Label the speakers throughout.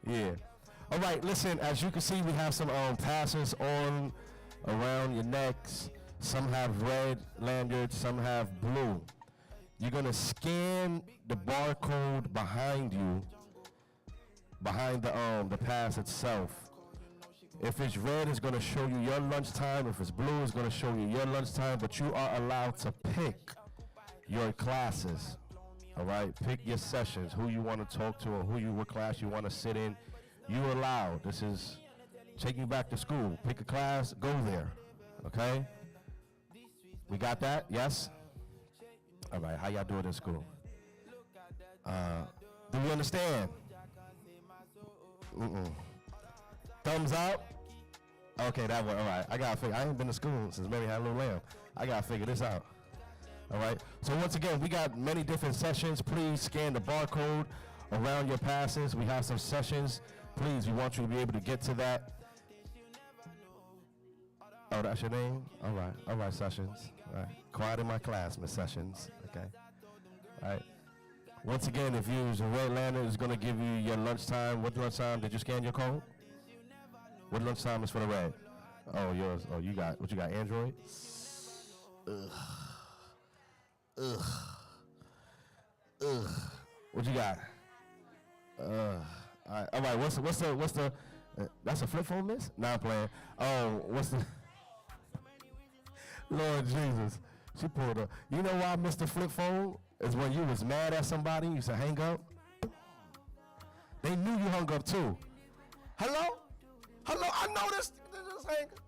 Speaker 1: Yeah. All right, listen, as you can see, we have some tassels on around your necks. Some have red lanyards, some have blue. You're going to scan the barcode behind you, behind the pass itself. If it's red, it's going to show you your lunchtime. If it's blue, it's going to show you your lunchtime, but you are allowed to pick your classes. All right, pick your sessions, who you want to talk to or what class you want to sit in. You allowed. This is taking you back to school. Pick a class, go there. Okay? We got that? Yes? All right, how y'all doing in school? Do we understand? Thumbs up? Okay, that one. All right, I got to figure. I ain't been to school since Mary had a little lamb. I got to figure this out. All right, so once again, we got many different sessions. Please scan the barcode around your passes. We have some sessions. Please, we want you to be able to get to that. Oh, that's your name? All right, Sessions. All right, quiet in my class, Miss Sessions. Okay, all right. Once again, if you use a red lantern, it's going to give you your lunchtime. What lunchtime? Did you scan your code? What lunchtime is for the red? Oh, yours. Oh, you got, what you got, Android? Ugh. What you got? All right. What's the? That's a flip phone, miss? Nah, I'm playing. Oh, what's the? Lord Jesus, she pulled up. You know why I missed the flip phone? Is when you was mad at somebody, you said hang up. They knew you hung up too. Hello, I noticed. Just hang up.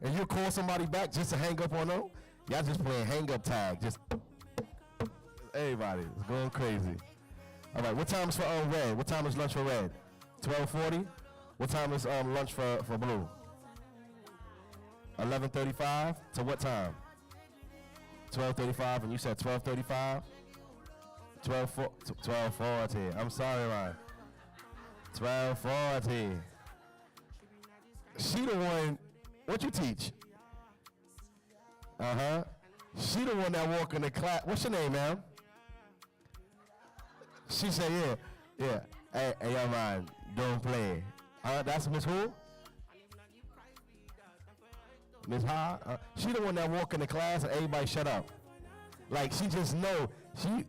Speaker 1: And you call somebody back just to hang up on them. Y'all just playing hang up tag. Just. Everybody is going crazy. All right, what time is for red? What time is lunch for red? 12:40. What time is lunch for blue? 11:35 to what time? 12:35, and you said 12:35. 12:40. I'm sorry, Ryan. 12:40. She the one. What you teach? She the one that walk in the class. What's your name, ma'am? She said, yeah. Hey, young man, don't play. That's Miss who? Miss Ha? She the one that walk in the class and everybody shut up. Like she just know. You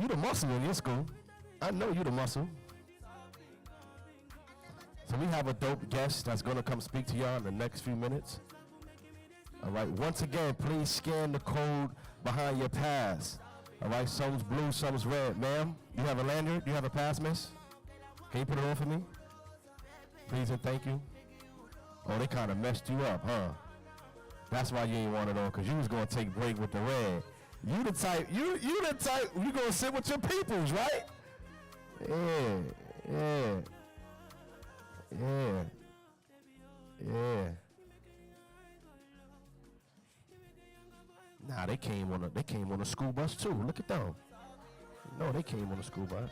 Speaker 1: the muscle in your school. I know you the muscle. So we have a dope guest that's gonna come speak to y'all in the next few minutes. All right, once again, please scan the code behind your pass. All right, some's blue, some's red. Ma'am, you have a lanyard? Do you have a pass, miss? Can you put it on for me? Please and thank you. Oh, they kind of messed you up, huh? That's why you ain't want it on, because you was going to take break with the red. You the type, you going to sit with your peoples, right? Yeah. Nah, they came on a school bus too. Look at them. No, they came on a school bus.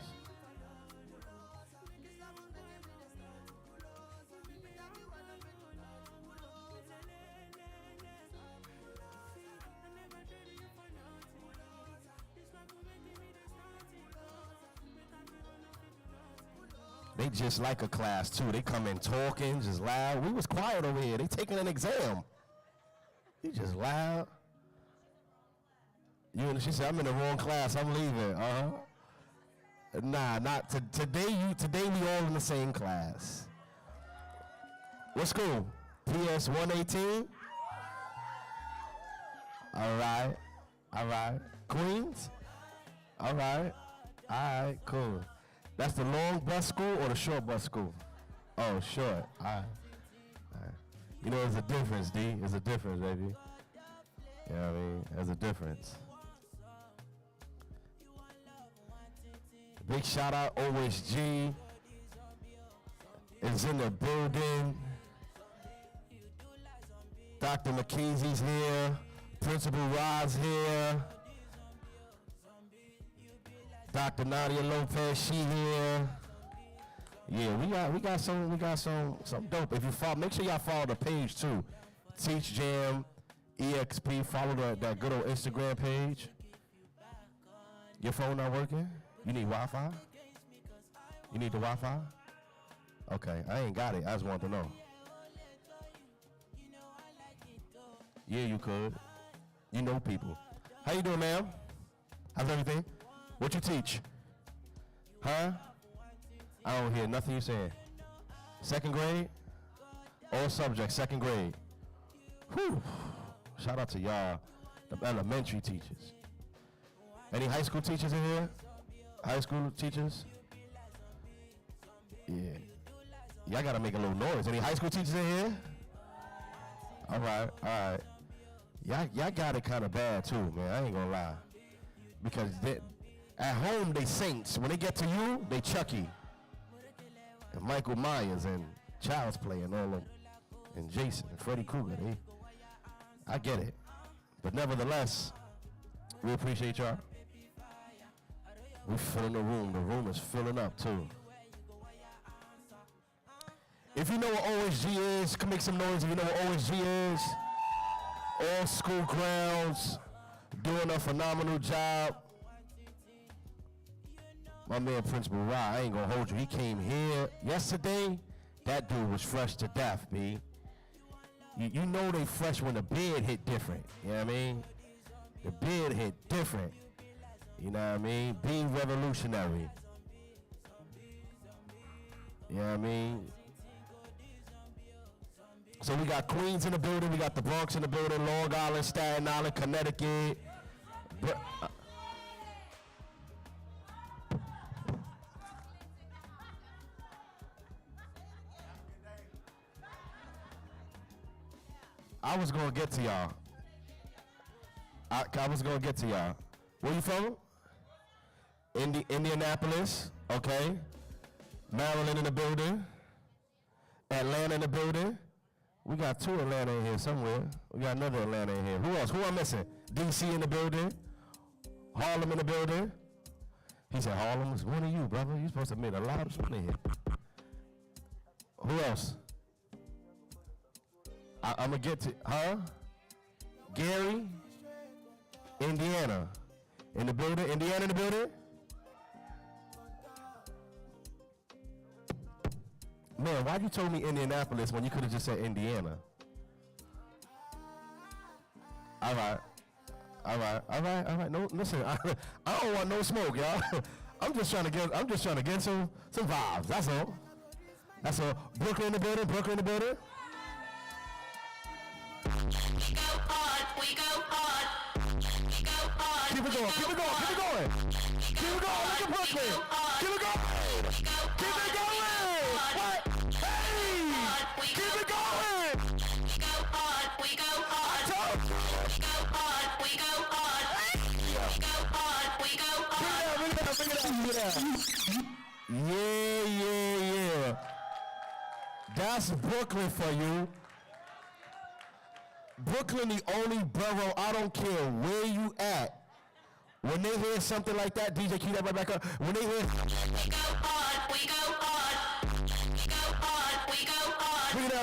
Speaker 1: They just like a class too. They come in talking, just loud. We was quiet over here. They taking an exam. You just loud. She said, I'm in the wrong class. I'm leaving. Nah, not today. Today we all in the same class. What school? PS 118. All right. Queens. All right. Cool. That's the long bus school or the short bus school? Oh, short. All right. You know, there's a difference, D. There's a difference, baby. You know what I mean? There's a difference. Big shout out, OSG is in the building. Dr. McKenzie's here. Principal Rod's here. Dr. Nadia Lopez, she here. Yeah, we got some dope. If you follow, make sure y'all follow the page too. Teach Jam EXP. Follow that good old Instagram page. Your phone not working? You need Wi-Fi? You need the Wi-Fi? Okay, I ain't got it. I just want to know. Yeah, you could. You know people. How you doing, ma'am? How's everything? What you teach? Huh? I don't hear nothing you saying. Second grade? All subjects, second grade. Whew. Shout out to y'all, the elementary teachers. Any high school teachers in here? High school teachers? Yeah. Y'all gotta make a little noise. Any high school teachers in here? All right, all right. Y'all got it kind of bad too, man. I ain't gonna lie. Because at home they saints. When they get to you, they Chucky. And Michael Myers and Child's Play and all them. And Jason and Freddy Krueger. I get it. But nevertheless, we appreciate y'all. We're filling the room. The room is filling up too. If you know what OSG is, come make some noise if you know what OSG is. All school grounds, doing a phenomenal job. My man Principal Rye, I ain't gonna hold you. He came here yesterday. That dude was fresh to death, B. You know they fresh when the beard hit different. You know what I mean? The beard hit different. You know what I mean? Being revolutionary. You know what I mean? So we got Queens in the building, we got the Bronx in the building, Long Island, Staten Island, Connecticut. I was gonna get to y'all. I was gonna get to y'all. Where you from? Indianapolis, okay. Maryland in the building. Atlanta in the building. We got two Atlanta in here somewhere. We got another Atlanta in here. Who else? Who I'm missing? DC in the building. Harlem in the building. He said Harlem is one of you, brother. You're supposed to admit a lot of money here. Who else? I'm going to get to, Gary, Indiana. In the building? Indiana in the building? Man, why'd you told me Indianapolis when you could have just said Indiana? All right. No, listen, I don't want no smoke, y'all. I'm just trying to get some vibes. That's all. Brooklyn in the building. We go hard. Keep it going. Look at Brooklyn. Keep it going. What? Hey! Keep it going. We go hard. Yeah. That's Brooklyn for you. Brooklyn, the only borough, I don't care where you at. When they hear something like that, DJ, keep that right back up. When they hear, we go hard. Bring it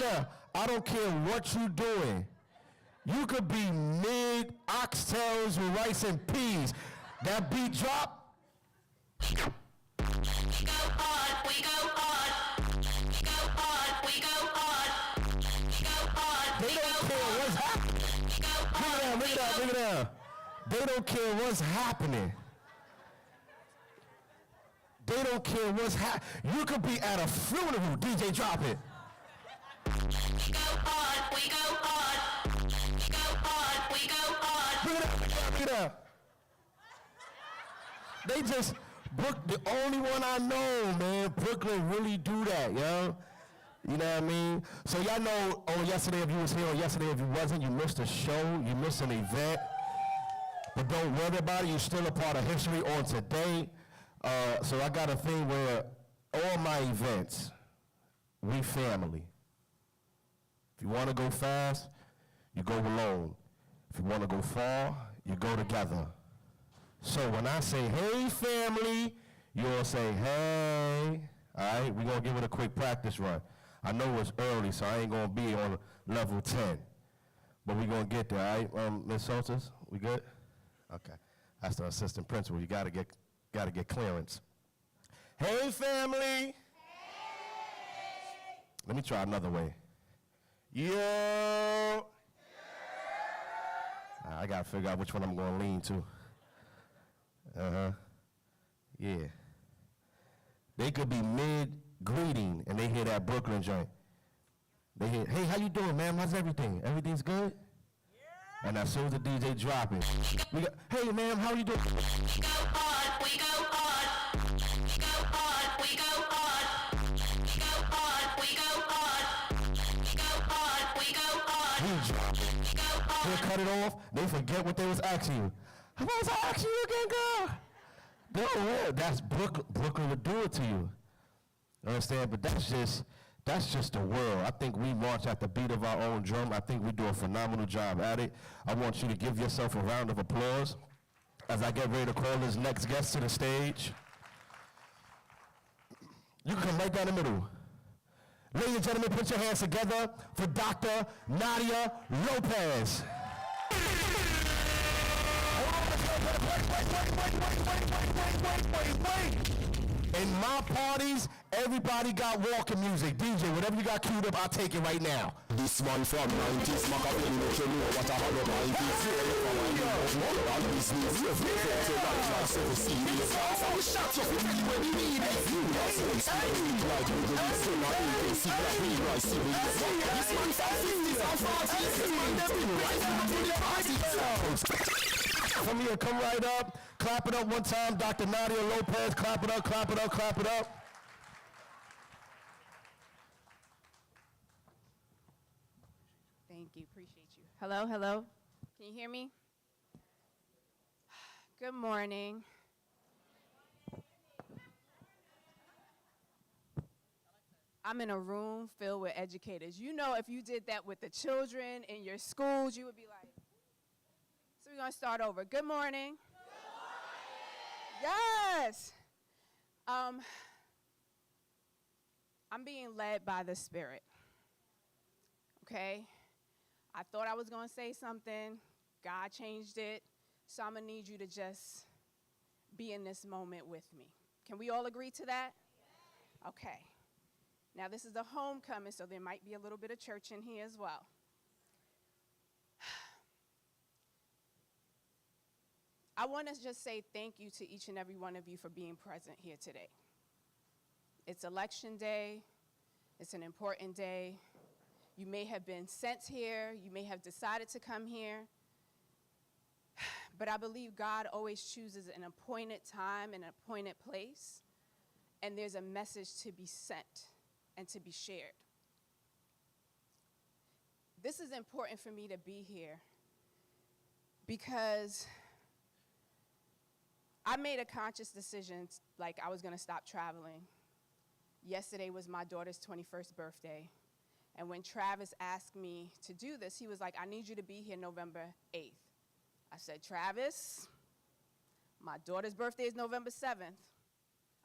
Speaker 1: up. I don't care what you doing. You could be mid oxtails with rice and peas. That beat drop. We go hard. They don't care what's happening. Bring it down. They don't care what's happening. They don't care what's happening. You could be at a funeral, DJ, drop it. We go hard. Bring it up. They just, the only one I know, man, Brooklyn really do that, yo. You know what I mean? So y'all know on yesterday, if you was here, or yesterday if you wasn't, you missed a show, you missed an event. But don't worry about it, you're still a part of history on today. So I got a thing where all my events, we family. If you want to go fast, you go alone. If you want to go far, you go together. So when I say, hey, family, you all say, hey. All right, we're going to give it a quick practice run. I know it's early, so I ain't going to be on level 10. But we're going to get there, all right, Ms. Soltis? We good? Okay. That's the assistant principal. You gotta get clearance. Hey, family. Hey. Let me try another way. Yo. I gotta figure out which one I'm gonna lean to. Yeah. They could be mid-greeting and they hear that Brooklyn joint. They hear, hey, how you doing, man? How's everything? Everything's good? Yeah. And as soon as the DJ drop it, we got, hey, ma'am, how you doing? We go hard, we go hard. We go hard, we go hard. We go hard, we go hard. We go hard, we go hard. We drop it. We go hard. They cut it off. They forget what they was asking you. How was I asking you again, girl? No, that's Brooklyn. Brooklyn would do it to you. You understand? But that's just the world. I think we march at the beat of our own drum. I think we do a phenomenal job at it. I want you to give yourself a round of applause as I get ready to call this next guest to the stage. You can come right down the middle. Ladies and gentlemen, put your hands together for Dr. Nadia Lopez. Wait. In my parties, everybody got walking music. DJ, whatever you got queued up, I'll take it right now.
Speaker 2: This one from 90s, Machiavelli, no you know what I have on my shut up when you need it. You like with the full of ink, see that we rise, see me. This one from 50s and 40s, this one never right now to the party.
Speaker 1: From here, come right up. Clap it up one time. Dr. Nadia Lopez, clap it up, clap it up, clap it up.
Speaker 3: Thank you, appreciate you. Hello, hello. Can you hear me? Good morning. I'm in a room filled with educators. You know, if you did that with the children in your schools, you would be like, so we're going to start over. Good morning. Good morning. Yes. I'm being led by the Spirit. Okay? I thought I was going to say something. God changed it. So I'm going to need you to just be in this moment with me. Can we all agree to that? Yes. Okay. Now, this is a homecoming, so there might be a little bit of church in here as well. I want to just say thank you to each and every one of you for being present here today. It's election day. It's an important day. You may have been sent here. You may have decided to come here. But I believe God always chooses an appointed time and an appointed place. And there's a message to be sent and to be shared. This is important for me to be here because I made a conscious decision, like I was going to stop traveling. Yesterday was my daughter's 21st birthday. And when Travis asked me to do this, he was like, I need you to be here November 8th. I said, Travis, my daughter's birthday is November 7th.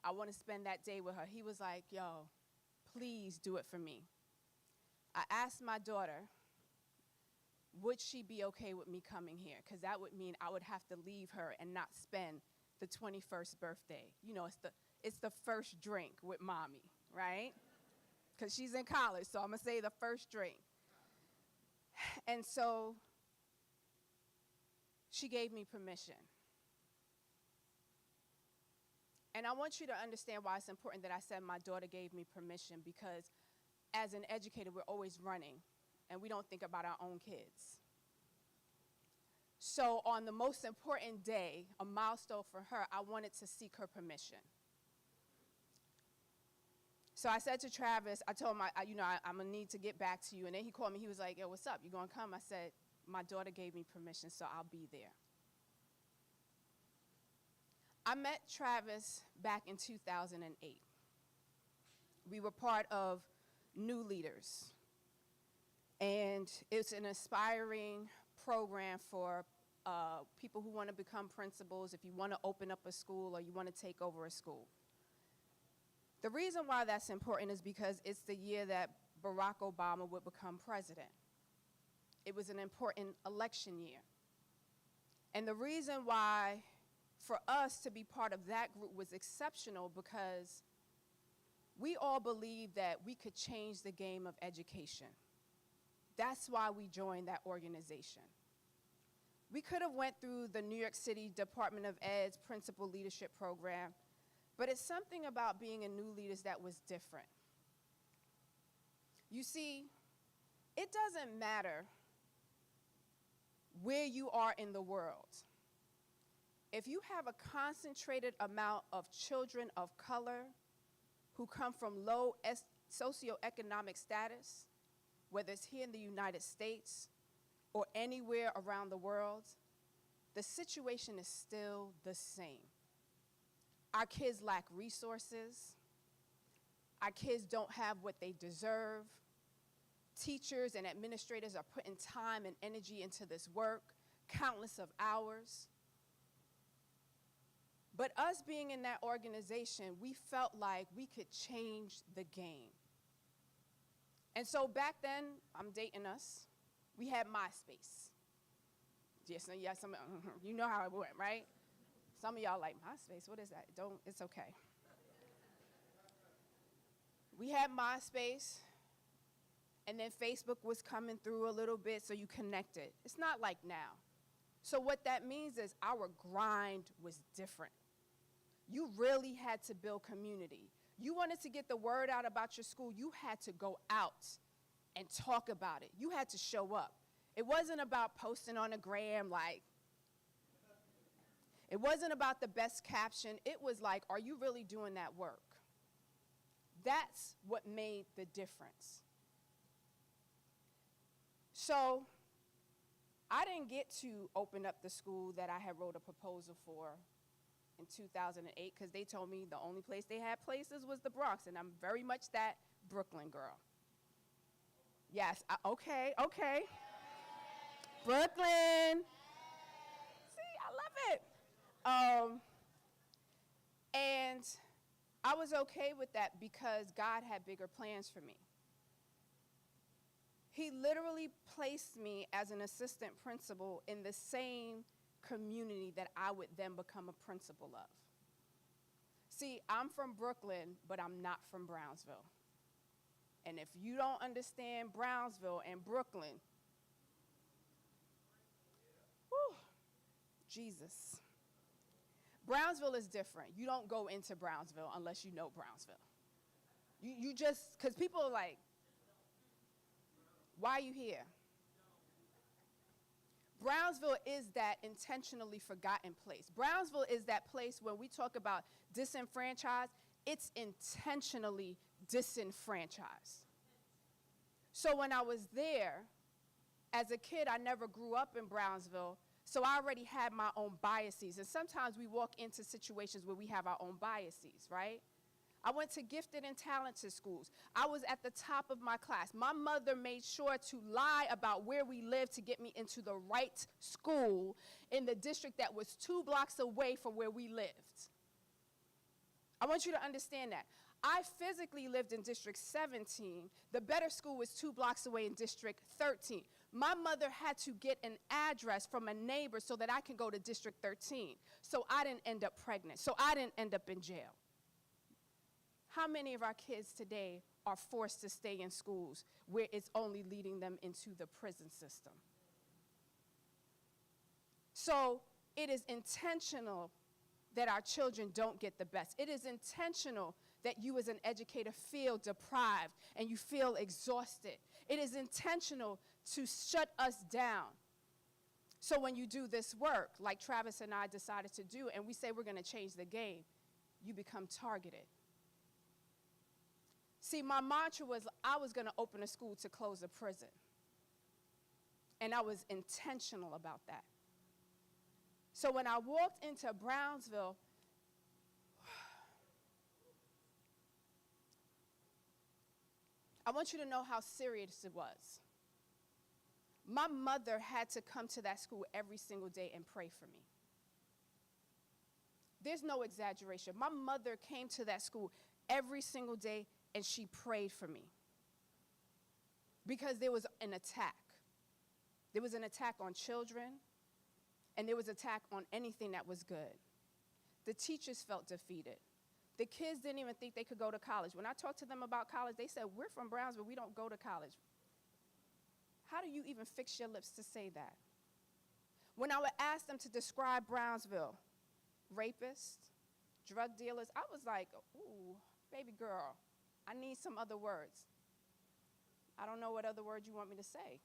Speaker 3: I want to spend that day with her. He was like, yo, please do it for me. I asked my daughter, would she be okay with me coming here? Because that would mean I would have to leave her and not spend the 21st birthday. You know, it's the first drink with mommy, right? Because she's in college, so I'm going to say the first drink. And so she gave me permission. And I want you to understand why it's important that I said my daughter gave me permission, because as an educator, we're always running, and we don't think about our own kids. So on the most important day, a milestone for her, I wanted to seek her permission. So I said to Travis, I told him, I'm going to need to get back to you. And then he called me. He was like, yo, what's up? You going to come? I said, my daughter gave me permission, so I'll be there. I met Travis back in 2008. We were part of New Leaders. And it's an inspiring program for people who want to become principals, if you want to open up a school or you want to take over a school. The reason why that's important is because it's the year that Barack Obama would become president. It was an important election year. And the reason why for us to be part of that group was exceptional because we all believed that we could change the game of education. That's why we joined that organization. We could have went through the New York City Department of Ed's Principal Leadership Program, but it's something about being a new leader that was different. You see, it doesn't matter where you are in the world. If you have a concentrated amount of children of color who come from low socioeconomic status, whether it's here in the United States or anywhere around the world, the situation is still the same. Our kids lack resources. Our kids don't have what they deserve. Teachers and administrators are putting time and energy into this work, countless of hours. But us being in that organization, we felt like we could change the game. And so back then, I'm dating us, we had MySpace. Yes, you know how it went, right? Some of y'all like, MySpace, what is that? It's okay. We had MySpace, and then Facebook was coming through a little bit, so you connected. It's not like now. So what that means is our grind was different. You really had to build community. You wanted to get the word out about your school, you had to go out and talk about it. You had to show up. It wasn't about posting on a gram, like, it wasn't about the best caption. It was like, are you really doing that work? That's what made the difference. So I didn't get to open up the school that I had wrote a proposal for in 2008 because they told me the only place they had places was the Bronx, and I'm very much that Brooklyn girl. Yes, okay. Brooklyn. See, I love it. And I was okay with that because God had bigger plans for me. He literally placed me as an assistant principal in the same community that I would then become a principal of. See, I'm from Brooklyn, but I'm not from Brownsville. And if you don't understand Brownsville and Brooklyn, whew, Jesus. Brownsville is different. You don't go into Brownsville unless you know Brownsville. You just, because people are like, why are you here? Brownsville is that intentionally forgotten place. Brownsville is that place when we talk about disenfranchised, it's intentionally disenfranchised. So when I was there, as a kid, I never grew up in Brownsville, so I already had my own biases. And sometimes we walk into situations where we have our own biases, right? I went to gifted and talented schools. I was at the top of my class. My mother made sure to lie about where we lived to get me into the right school in the district that was 2 blocks away from where we lived. I want you to understand that. I physically lived in District 17. The better school was 2 blocks away in District 13. My mother had to get an address from a neighbor so that I can go to District 13. So I didn't end up pregnant. So I didn't end up in jail. How many of our kids today are forced to stay in schools where it's only leading them into the prison system? So it is intentional that our children don't get the best. It is intentional that you as an educator feel deprived and you feel exhausted. It is intentional to shut us down. So when you do this work, like Travis and I decided to do, and we say we're going to change the game, you become targeted. See, my mantra was I was going to open a school to close a prison. And I was intentional about that. So when I walked into Brownsville, I want you to know how serious it was. My mother had to come to that school every single day and pray for me. There's no exaggeration. My mother came to that school every single day and she prayed for me because there was an attack. There was an attack on children, and there was an attack on anything that was good. The teachers felt defeated. The kids didn't even think they could go to college. When I talked to them about college, they said, we're from Brownsville, we don't go to college. How do you even fix your lips to say that? When I would ask them to describe Brownsville, rapists, drug dealers, I was like, ooh, baby girl, I need some other words. I don't know what other words you want me to say.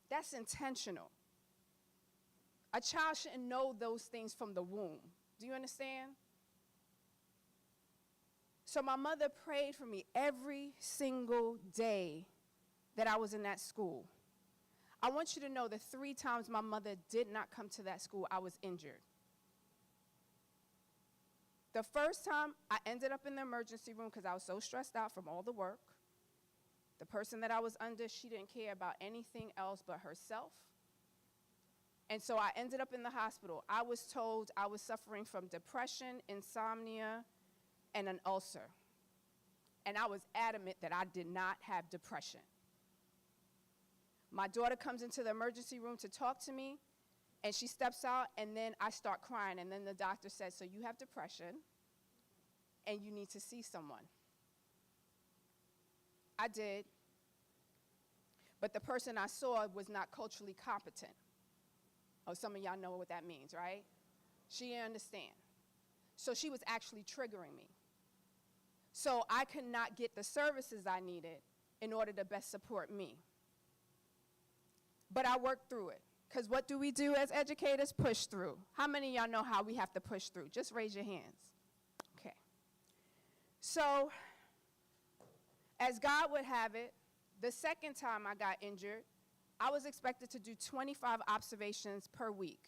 Speaker 3: That's intentional. A child shouldn't know those things from the womb. Do you understand? So my mother prayed for me every single day that I was in that school. I want you to know the 3 times my mother did not come to that school, I was injured. The first time, I ended up in the emergency room because I was so stressed out from all the work. The person that I was under, she didn't care about anything else but herself. And so I ended up in the hospital. I was told I was suffering from depression, insomnia, and an ulcer. And I was adamant that I did not have depression. My daughter comes into the emergency room to talk to me, and she steps out, and then I start crying. And then the doctor says, so you have depression, and you need to see someone. I did, but the person I saw was not culturally competent. Oh, some of y'all know what that means, right? She didn't understand. So she was actually triggering me. So I could not get the services I needed in order to best support me. But I worked through it. Because what do we do as educators? Push through. How many of y'all know how we have to push through? Just raise your hands. Okay. So, as God would have it, the second time I got injured, I was expected to do 25 observations per week.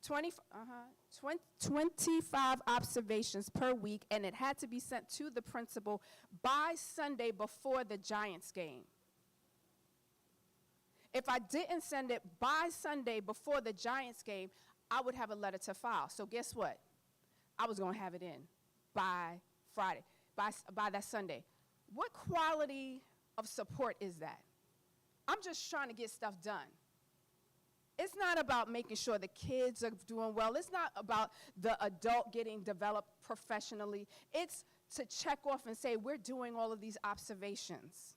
Speaker 3: 25 observations per week, and it had to be sent to the principal by Sunday before the Giants game. If I didn't send it by Sunday before the Giants game, I would have a letter to file. So guess what? I was going to have it in by Friday, by that Sunday. What quality of support is that? I'm just trying to get stuff done. It's not about making sure the kids are doing well. It's not about the adult getting developed professionally. It's to check off and say, we're doing all of these observations.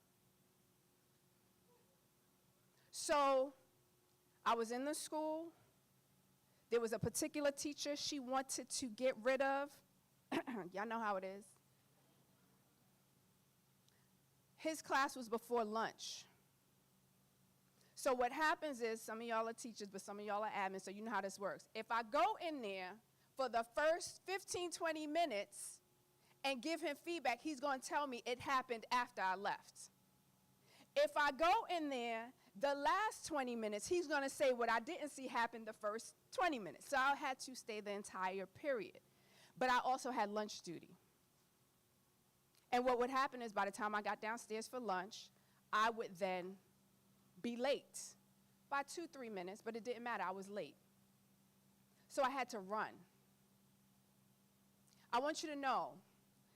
Speaker 3: So I was in the school. There was a particular teacher she wanted to get rid of. Y'all know how it is. His class was before lunch. So what happens is, some of y'all are teachers, but some of y'all are admins, so you know how this works. If I go in there for the first 15, 20 minutes and give him feedback, he's going to tell me it happened after I left. If I go in there, the last 20 minutes, he's going to say what I didn't see happen the first 20 minutes. So I had to stay the entire period. But I also had lunch duty. And what would happen is by the time I got downstairs for lunch, I would then be late by 2-3 minutes, but it didn't matter. I was late. So I had to run. I want you to know,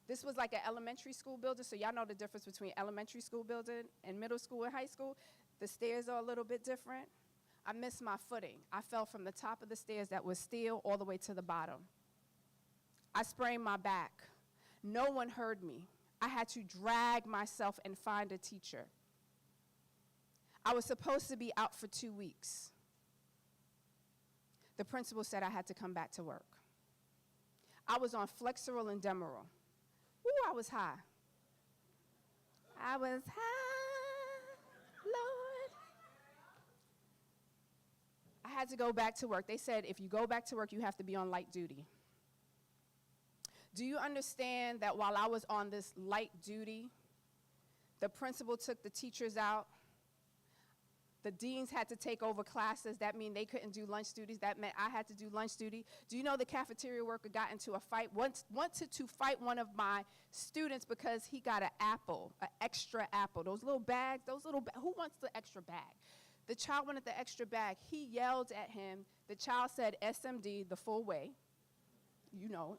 Speaker 3: this was like an elementary school building, so y'all know the difference between elementary school building and middle school and high school. The stairs are a little bit different. I missed my footing. I fell from the top of the stairs that was steel all the way to the bottom. I sprained my back. No one heard me. I had to drag myself and find a teacher. I was supposed to be out for 2 weeks. The principal said I had to come back to work. I was on Flexeril and Demerol. Ooh, I was high. I was high, Lord. I had to go back to work. They said if you go back to work, you have to be on light duty. Do you understand that while I was on this light duty, the principal took the teachers out? The deans had to take over classes. That meant they couldn't do lunch duties. That meant I had to do lunch duty. Do you know the cafeteria worker got into a fight, wanted to fight one of my students because he got an apple, an extra apple. Those little bags, who wants the extra bag? The child wanted the extra bag. He yelled at him. The child said SMD the full way, you know,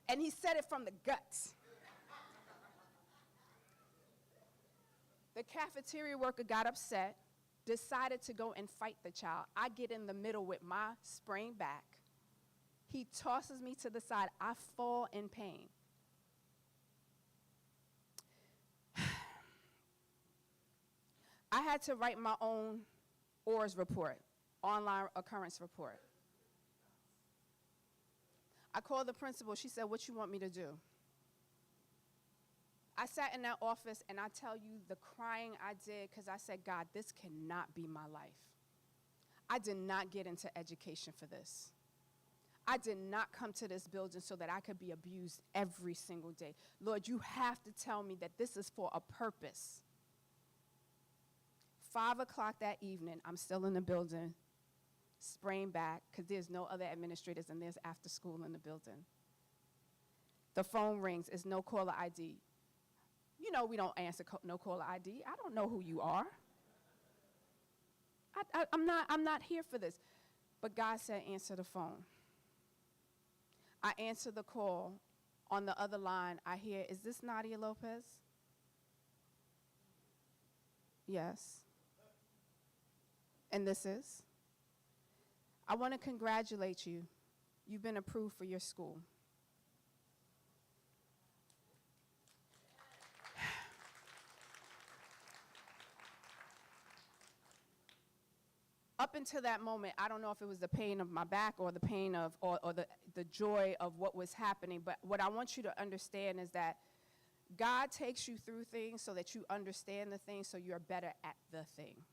Speaker 3: and he said it from the guts. The cafeteria worker got upset, decided to go and fight the child. I get in the middle with my sprained back. He tosses me to the side. I fall in pain. I had to write my own ORS report, online occurrence report. I called the principal. She said, "What you want me to do?" I sat in that office, and I tell you the crying I did because I said, "God, this cannot be my life. I did not get into education for this. I did not come to this building so that I could be abused every single day. Lord, you have to tell me that this is for a purpose." 5 o'clock that evening, I'm still in the building, spraying back because there's no other administrators and there's after school in the building. The phone rings. It's no caller ID. You know we don't answer no caller ID. I don't know who you are. I'm not here for this. But God said, answer the phone. I answer the call. On the other line, I hear, "Is this Nadia Lopez?" "Yes." "And this is?" "I want to congratulate you. You've been approved for your school." Up until that moment, I don't know if it was the pain of my back or the pain of, or the joy of what was happening, but what I want you to understand is that God takes you through things so that you understand the thing so you're better at the thing.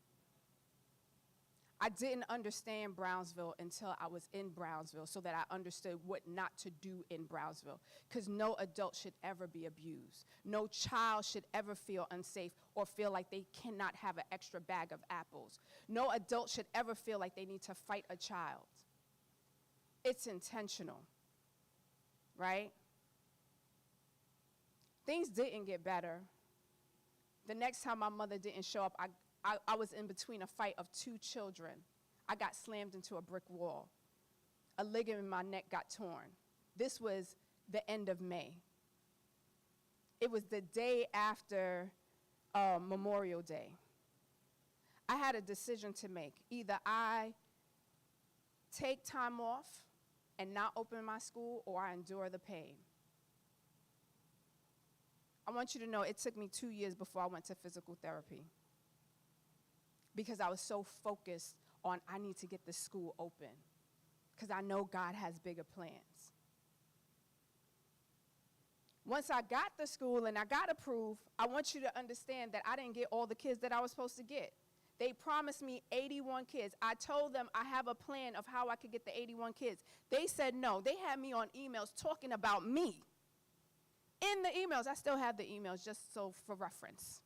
Speaker 3: I didn't understand Brownsville until I was in Brownsville so that I understood what not to do in Brownsville. Because no adult should ever be abused. No child should ever feel unsafe or feel like they cannot have an extra bag of apples. No adult should ever feel like they need to fight a child. It's intentional, right? Things didn't get better. The next time my mother didn't show up, I was in between a fight of 2 children. I got slammed into a brick wall. A ligament in my neck got torn. This was the end of May. It was the day after Memorial Day. I had a decision to make. Either I take time off and not open my school, or I endure the pain. I want you to know it took me 2 years before I went to physical therapy, because I was so focused on I need to get the school open because I know God has bigger plans. Once I got the school and I got approved, I want you to understand that I didn't get all the kids that I was supposed to get. They promised me 81 kids. I told them I have a plan of how I could get the 81 kids. They said no. They had me on emails talking about me. In the emails, I still have the emails just so for reference.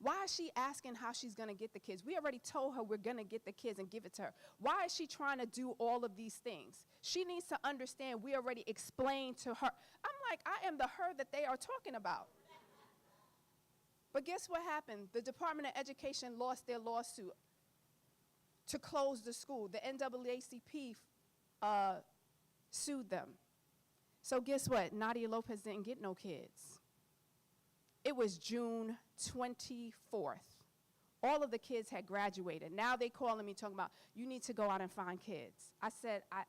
Speaker 3: Why is she asking how she's going to get the kids? We already told her we're going to get the kids and give it to her. Why is she trying to do all of these things? She needs to understand we already explained to her. I'm like, I am the her that they are talking about. But guess what happened? The Department of Education lost their lawsuit to close the school. The NAACP sued them. So guess what? Nadia Lopez didn't get no kids. It was June 24th. All of the kids had graduated. Now they calling me talking about, you need to go out and find kids. I said, I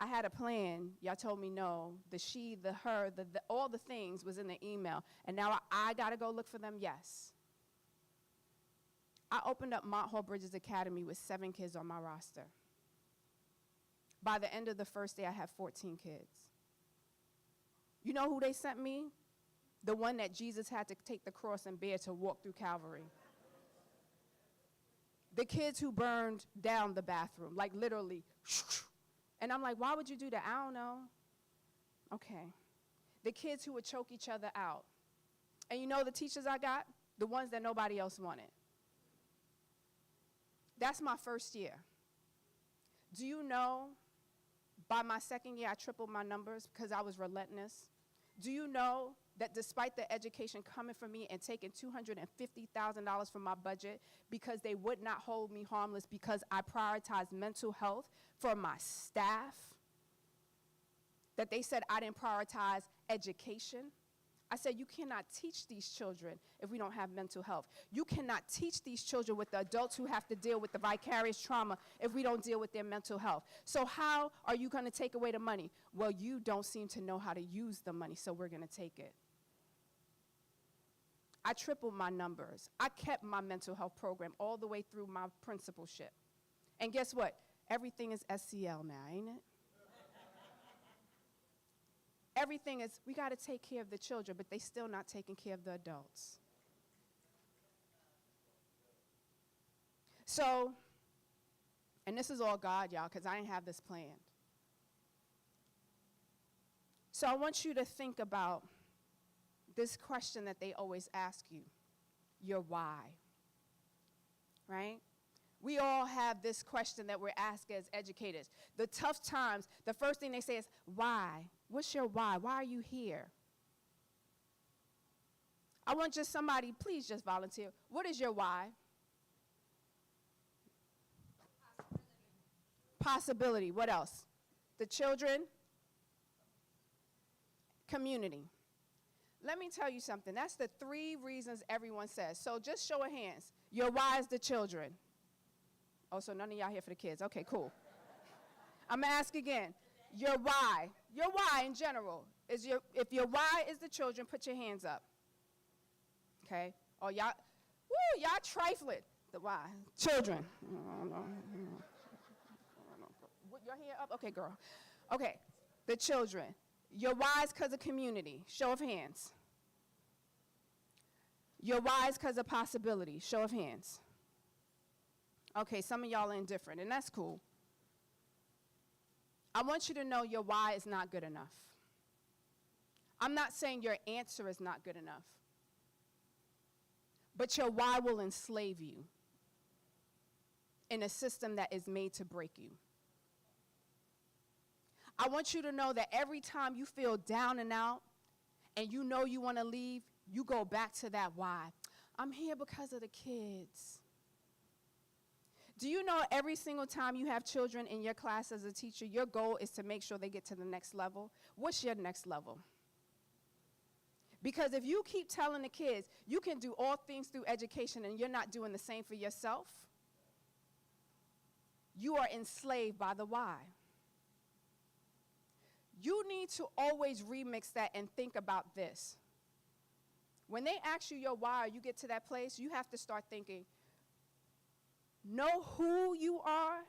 Speaker 3: had a plan. Y'all told me no. The she, the her, all the things was in the email. And now I got to go look for them? Yes. I opened up Mont Hall Bridges Academy with 7 kids on my roster. By the end of the first day, I had 14 kids. You know who they sent me? The one that Jesus had to take the cross and bear to walk through Calvary. The kids who burned down the bathroom, like literally. And I'm like, why would you do that? I don't know. Okay. The kids who would choke each other out. And you know the teachers I got? The ones that nobody else wanted. That's my first year. Do you know, by my second year, I tripled my numbers because I was relentless? Do you know that despite the education coming from me and taking $250,000 from my budget because they would not hold me harmless because I prioritized mental health for my staff, that they said I didn't prioritize education? I said, you cannot teach these children if we don't have mental health. You cannot teach these children with the adults who have to deal with the vicarious trauma if we don't deal with their mental health. So how are you going to take away the money? Well, you don't seem to know how to use the money, so we're going to take it. I tripled my numbers. I kept my mental health program all the way through my principalship. And guess what? Everything is SCL now, ain't it? Everything is, we got to take care of the children, but they still not taking care of the adults. So, and this is all God, y'all, because I didn't have this planned. So I want you to think about this question that they always ask you, your why, right? We all have this question that we're asked as educators. The tough times, the first thing they say is, why? What's your why? Why are you here? I want just somebody, please just volunteer. What is your why? Possibility. What else? The children. Community. Let me tell you something. That's the 3 reasons everyone says. So just show of hands. Your why is the children. Oh, so none of y'all here for the kids. Okay, cool. I'm going to ask again. Your why in general, is if your why is the children, put your hands up. Okay? Oh, y'all trifling. The why. Children. Your hand up? Okay, girl. Okay, the children. Your why is because of community. Show of hands. Your why is because of possibility. Show of hands. Okay, some of y'all are indifferent, and that's cool. I want you to know your why is not good enough. I'm not saying your answer is not good enough, but your why will enslave you in a system that is made to break you. I want you to know that every time you feel down and out and you know you want to leave, you go back to that why. I'm here because of the kids. Do you know every single time you have children in your class as a teacher, your goal is to make sure they get to the next level? What's your next level? Because if you keep telling the kids you can do all things through education and you're not doing the same for yourself, you are enslaved by the why. You need to always remix that and think about this. When they ask you your why, or you get to that place, you have to start thinking, know who you are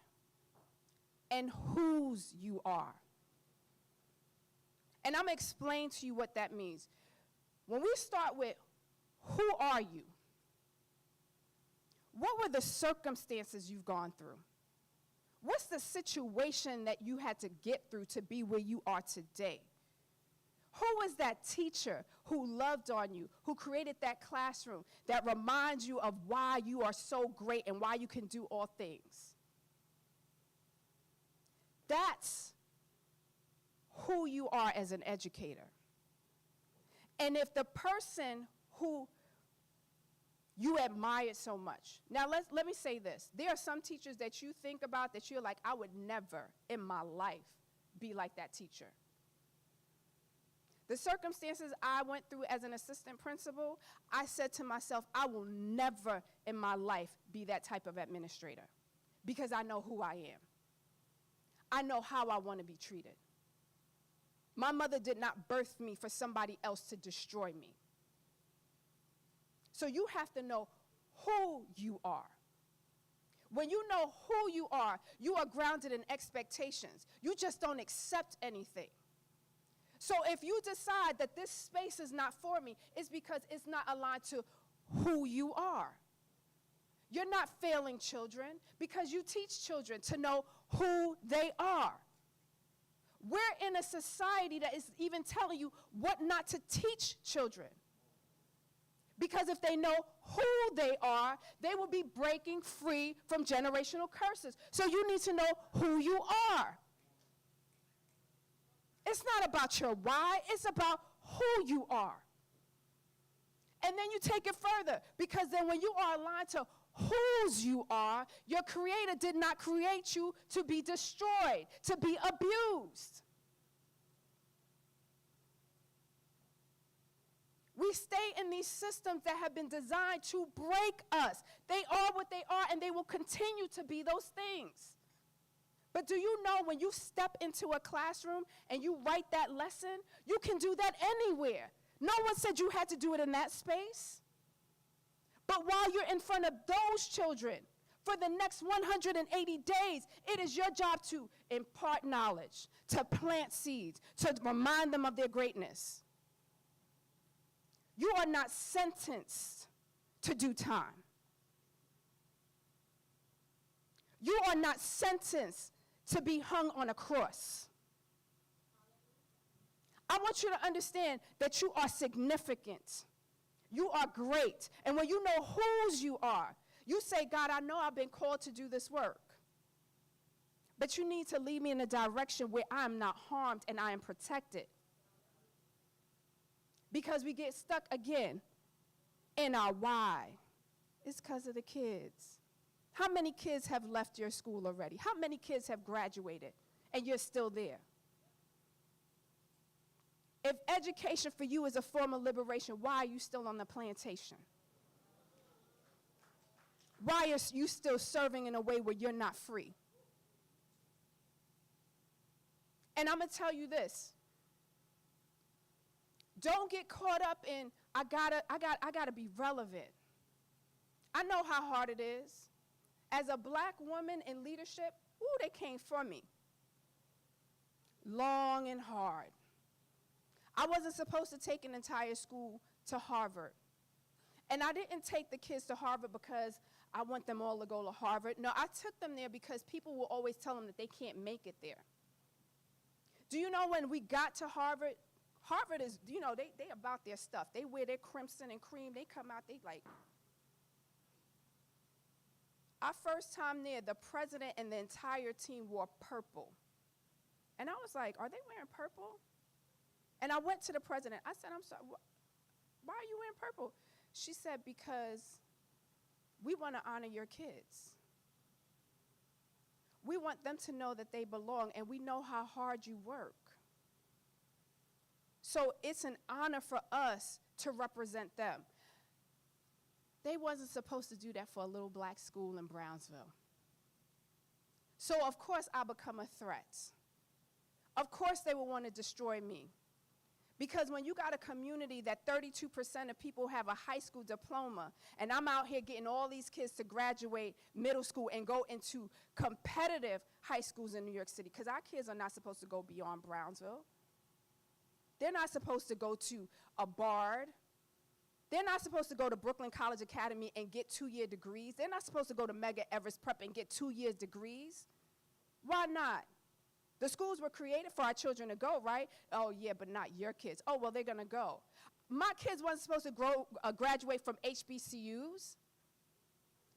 Speaker 3: and whose you are. And I'm going to explain to you what that means. When we start with, who are you? What were the circumstances you've gone through? What's the situation that you had to get through to be where you are today? Who was that teacher who loved on you, who created that classroom that reminds you of why you are so great and why you can do all things? That's who you are as an educator. And if the person who you admired so much. Now, let me say this. There are some teachers that you think about that you're like, I would never in my life be like that teacher. The circumstances I went through as an assistant principal, I said to myself, I will never in my life be that type of administrator because I know who I am. I know how I want to be treated. My mother did not birth me for somebody else to destroy me. So you have to know who you are. When you know who you are grounded in expectations. You just don't accept anything. So if you decide that this space is not for me, it's because it's not aligned to who you are. You're not failing children because you teach children to know who they are. We're in a society that is even telling you what not to teach children. Because if they know who they are, they will be breaking free from generational curses. So you need to know who you are. It's not about your why, it's about who you are. And then you take it further, because then when you are aligned to whose you are, your creator did not create you to be destroyed, to be abused. We stay in these systems that have been designed to break us. They are what they are, and they will continue to be those things. But do you know when you step into a classroom and you write that lesson, you can do that anywhere. No one said you had to do it in that space. But while you're in front of those children, for the next 180 days, it is your job to impart knowledge, to plant seeds, to remind them of their greatness. You are not sentenced to do time. You are not sentenced to be hung on a cross. I want you to understand that you are significant. You are great. And when you know whose you are, you say, God, I know I've been called to do this work. But you need to lead me in a direction where I am not harmed and I am protected. Because we get stuck again in our why. It's because of the kids. How many kids have left your school already? How many kids have graduated and you're still there? If education for you is a form of liberation, why are you still on the plantation? Why are you still serving in a way where you're not free? And I'm going to tell you this. Don't get caught up in, I gotta be relevant. I know how hard it is. As a black woman in leadership, ooh, they came for me. Long and hard. I wasn't supposed to take an entire school to Harvard. And I didn't take the kids to Harvard because I want them all to go to Harvard. No, I took them there because people will always tell them that they can't make it there. Do you know when we got to Harvard, Harvard is, you know, they about their stuff. They wear their crimson and cream. They come out, they like. Our first time there, the president and the entire team wore purple. And I was like, are they wearing purple? And I went to the president. I said, I'm sorry, why are you wearing purple? She said, because we want to honor your kids. We want them to know that they belong, and we know how hard you work. So it's an honor for us to represent them. They wasn't supposed to do that for a little black school in Brownsville. So of course I become a threat. Of course they will want to destroy me. Because when you got a community that 32% of people have a high school diploma, and I'm out here getting all these kids to graduate middle school and go into competitive high schools in New York City, because our kids are not supposed to go beyond Brownsville. They're not supposed to go to a Bard. They're not supposed to go to Brooklyn College Academy and get 2-year degrees. They're not supposed to go to Mega Everest Prep and get 2 years degrees. Why not? The schools were created for our children to go, right? Oh, yeah, but not your kids. Oh, well, they're going to go. My kids wasn't supposed to graduate from HBCUs.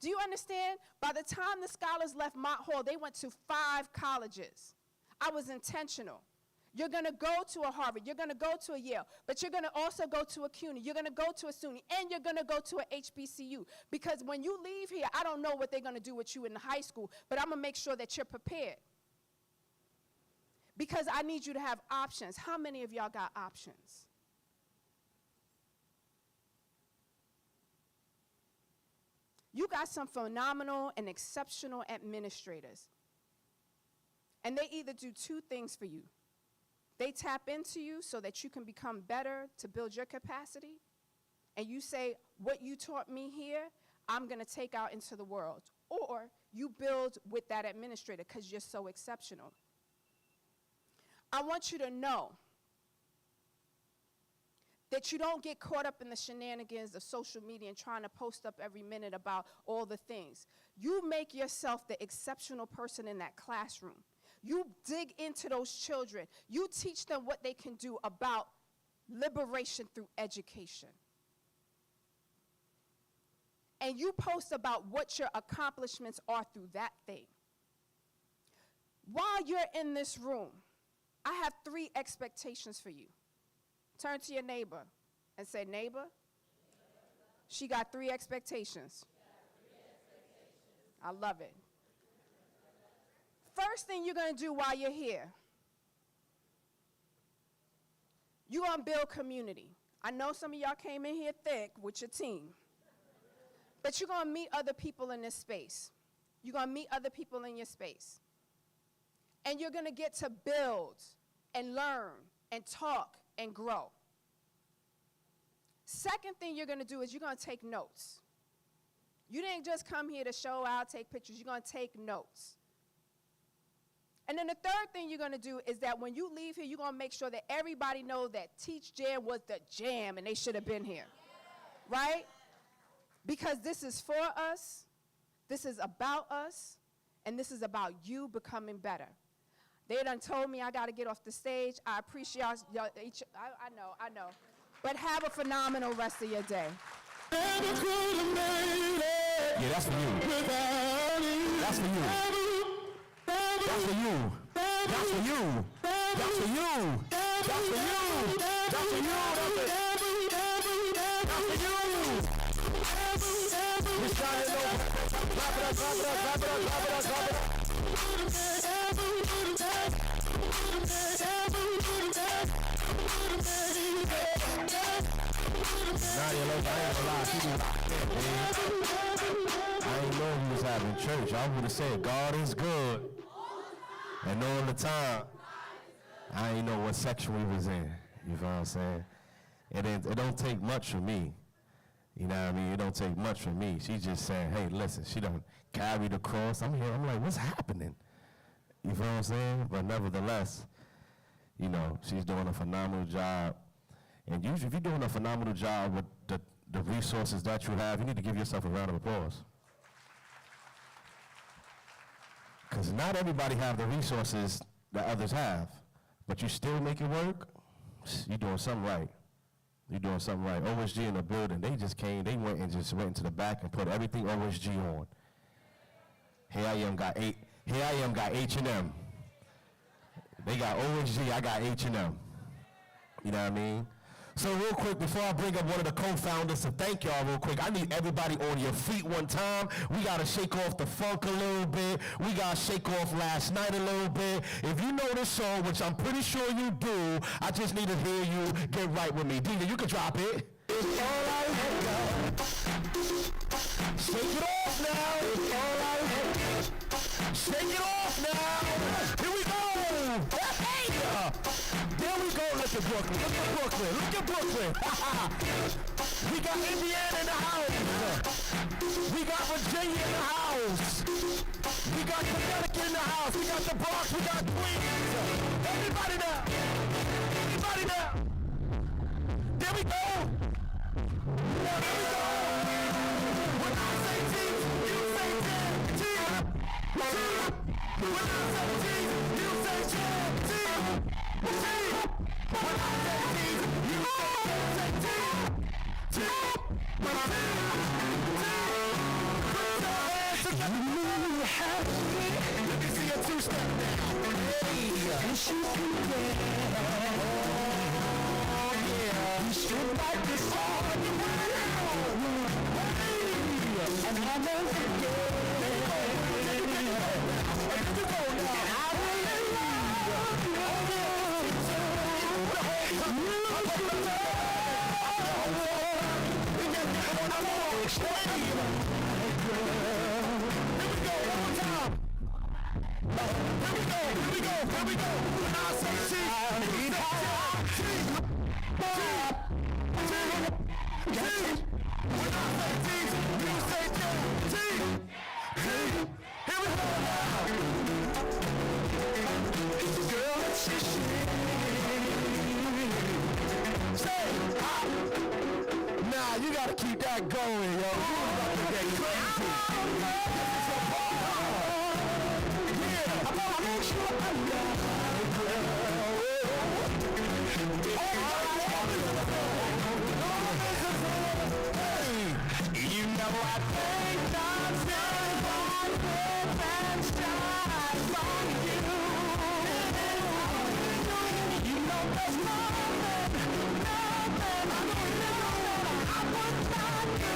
Speaker 3: Do you understand? By the time the scholars left Mott Hall, they went to 5 colleges. I was intentional. You're going to go to a Harvard. You're going to go to a Yale. But you're going to also go to a CUNY. You're going to go to a SUNY. And you're going to go to a HBCU. Because when you leave here, I don't know what they're going to do with you in high school, but I'm going to make sure that you're prepared. Because I need you to have options. How many of y'all got options? You got some phenomenal and exceptional administrators. And they either do 2 things for you. They tap into you so that you can become better to build your capacity. And you say, what you taught me here, I'm going to take out into the world. Or you build with that administrator because you're so exceptional. I want you to know that you don't get caught up in the shenanigans of social media and trying to post up every minute about all the things. You make yourself the exceptional person in that classroom. You dig into those children. You teach them what they can do about liberation through education. And you post about what your accomplishments are through that thing. While you're in this room, I have 3 expectations for you. Turn to your neighbor and say, neighbor, she got 3 expectations. I love it. First thing you're going to do while you're here, you're going to build community. I know some of y'all came in here thick with your team, but you're going to meet other people in this space. You're going to meet other people in your space. And you're going to get to build and learn and talk and grow. Second thing you're going to do is you're going to take notes. You didn't just come here to show out, take pictures. You're going to take notes. And then the third thing you're going to do is that when you leave here, you're going to make sure that everybody knows that Teach Jam was the jam and they should have been here. Right? Because this is for us, this is about us, and this is about you becoming better. They done told me I got to get off the stage. I appreciate y'all. I know. But have a phenomenal rest of your day.
Speaker 1: Yeah, that's for you. That's for you. That's for you. That's for you. That's for you. That's for you. That's for you. That's for you. We're starting over. Clap it up, clap it up, clap it up, clap it up, clap it up. Nadia, look, I ain't gonna lie, she was I didn't know he was having church. I would have said, God is good. And knowing the time, I didn't know what section we was in. You know what I'm saying? It don't take much for me. You know what I mean? It don't take much for me. She just saying, hey, listen, she done carried the cross. I'm here, I'm like, what's happening? You know what I'm saying? But nevertheless, you know, she's doing a phenomenal job. And usually, if you're doing a phenomenal job with the resources that you have, you need to give yourself a round of applause. Because not everybody have the resources that others have, but you still make it work, you're doing something right. You're doing something right. OSG in the building, they just came, they went into the back and put everything OSG on. Here I am got H&M. They got OSG, I got H&M. You know what I mean? So real quick, before I bring up one of the co-founders to thank y'all real quick, I need everybody on your feet one time. We got to shake off the funk a little bit. We got to shake off last night a little bit. If you know this song, which I'm pretty sure you do, I just need to hear you get right with me. Dina, you can drop it. It's all right, hey, go. Shake it off now. It's all right, hey. Shake it off now. Here we go. Hey, there we go. Look at Brooklyn. Look at Brooklyn. Look at Brooklyn. We got Indiana in the house. We got Virginia in the house. We got Connecticut in the house. We got the Bronx. We got Queens. Everybody now. Everybody now. There we go. There we go. When I say team, you say team. Team. When I say team, you say team. Team. Team. When I say team, you say team. Team. When I say team, let me see a two-step now. Hey, and she can dance. Oh, yeah. You should like this all the way. Hey, and I never forget. Here we go. When I say cheese, you say cheese. When I say cheese, you say cheese. Here we go now. Girl, it's a say, nah, you gotta keep that going, yo. You about to get crazy. You know I think I'm saying I live and strive on you. You know there's nothing I would not do.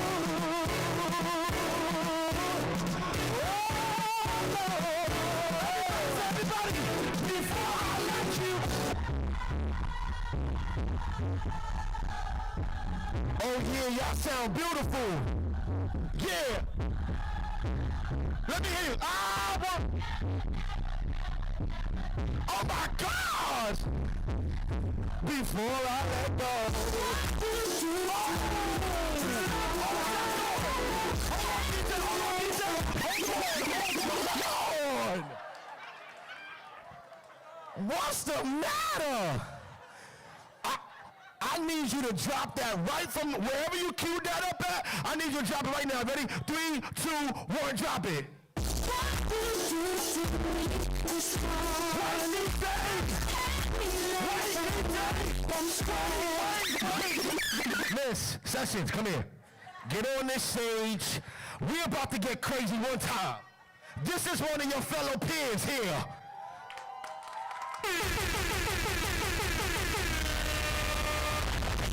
Speaker 1: Everybody, before I let you Oh yeah, y'all sound beautiful. Yeah. Let me hear you. Oh my gosh. Before I let go. Lord. What's the matter? I need you to drop that right from wherever you queued that up at. I need you to drop it right now. Ready? 3, 2, 1, drop it. Miss Sessions, come here. Get on this stage. We're about to get crazy one time. This is one of your fellow peers here.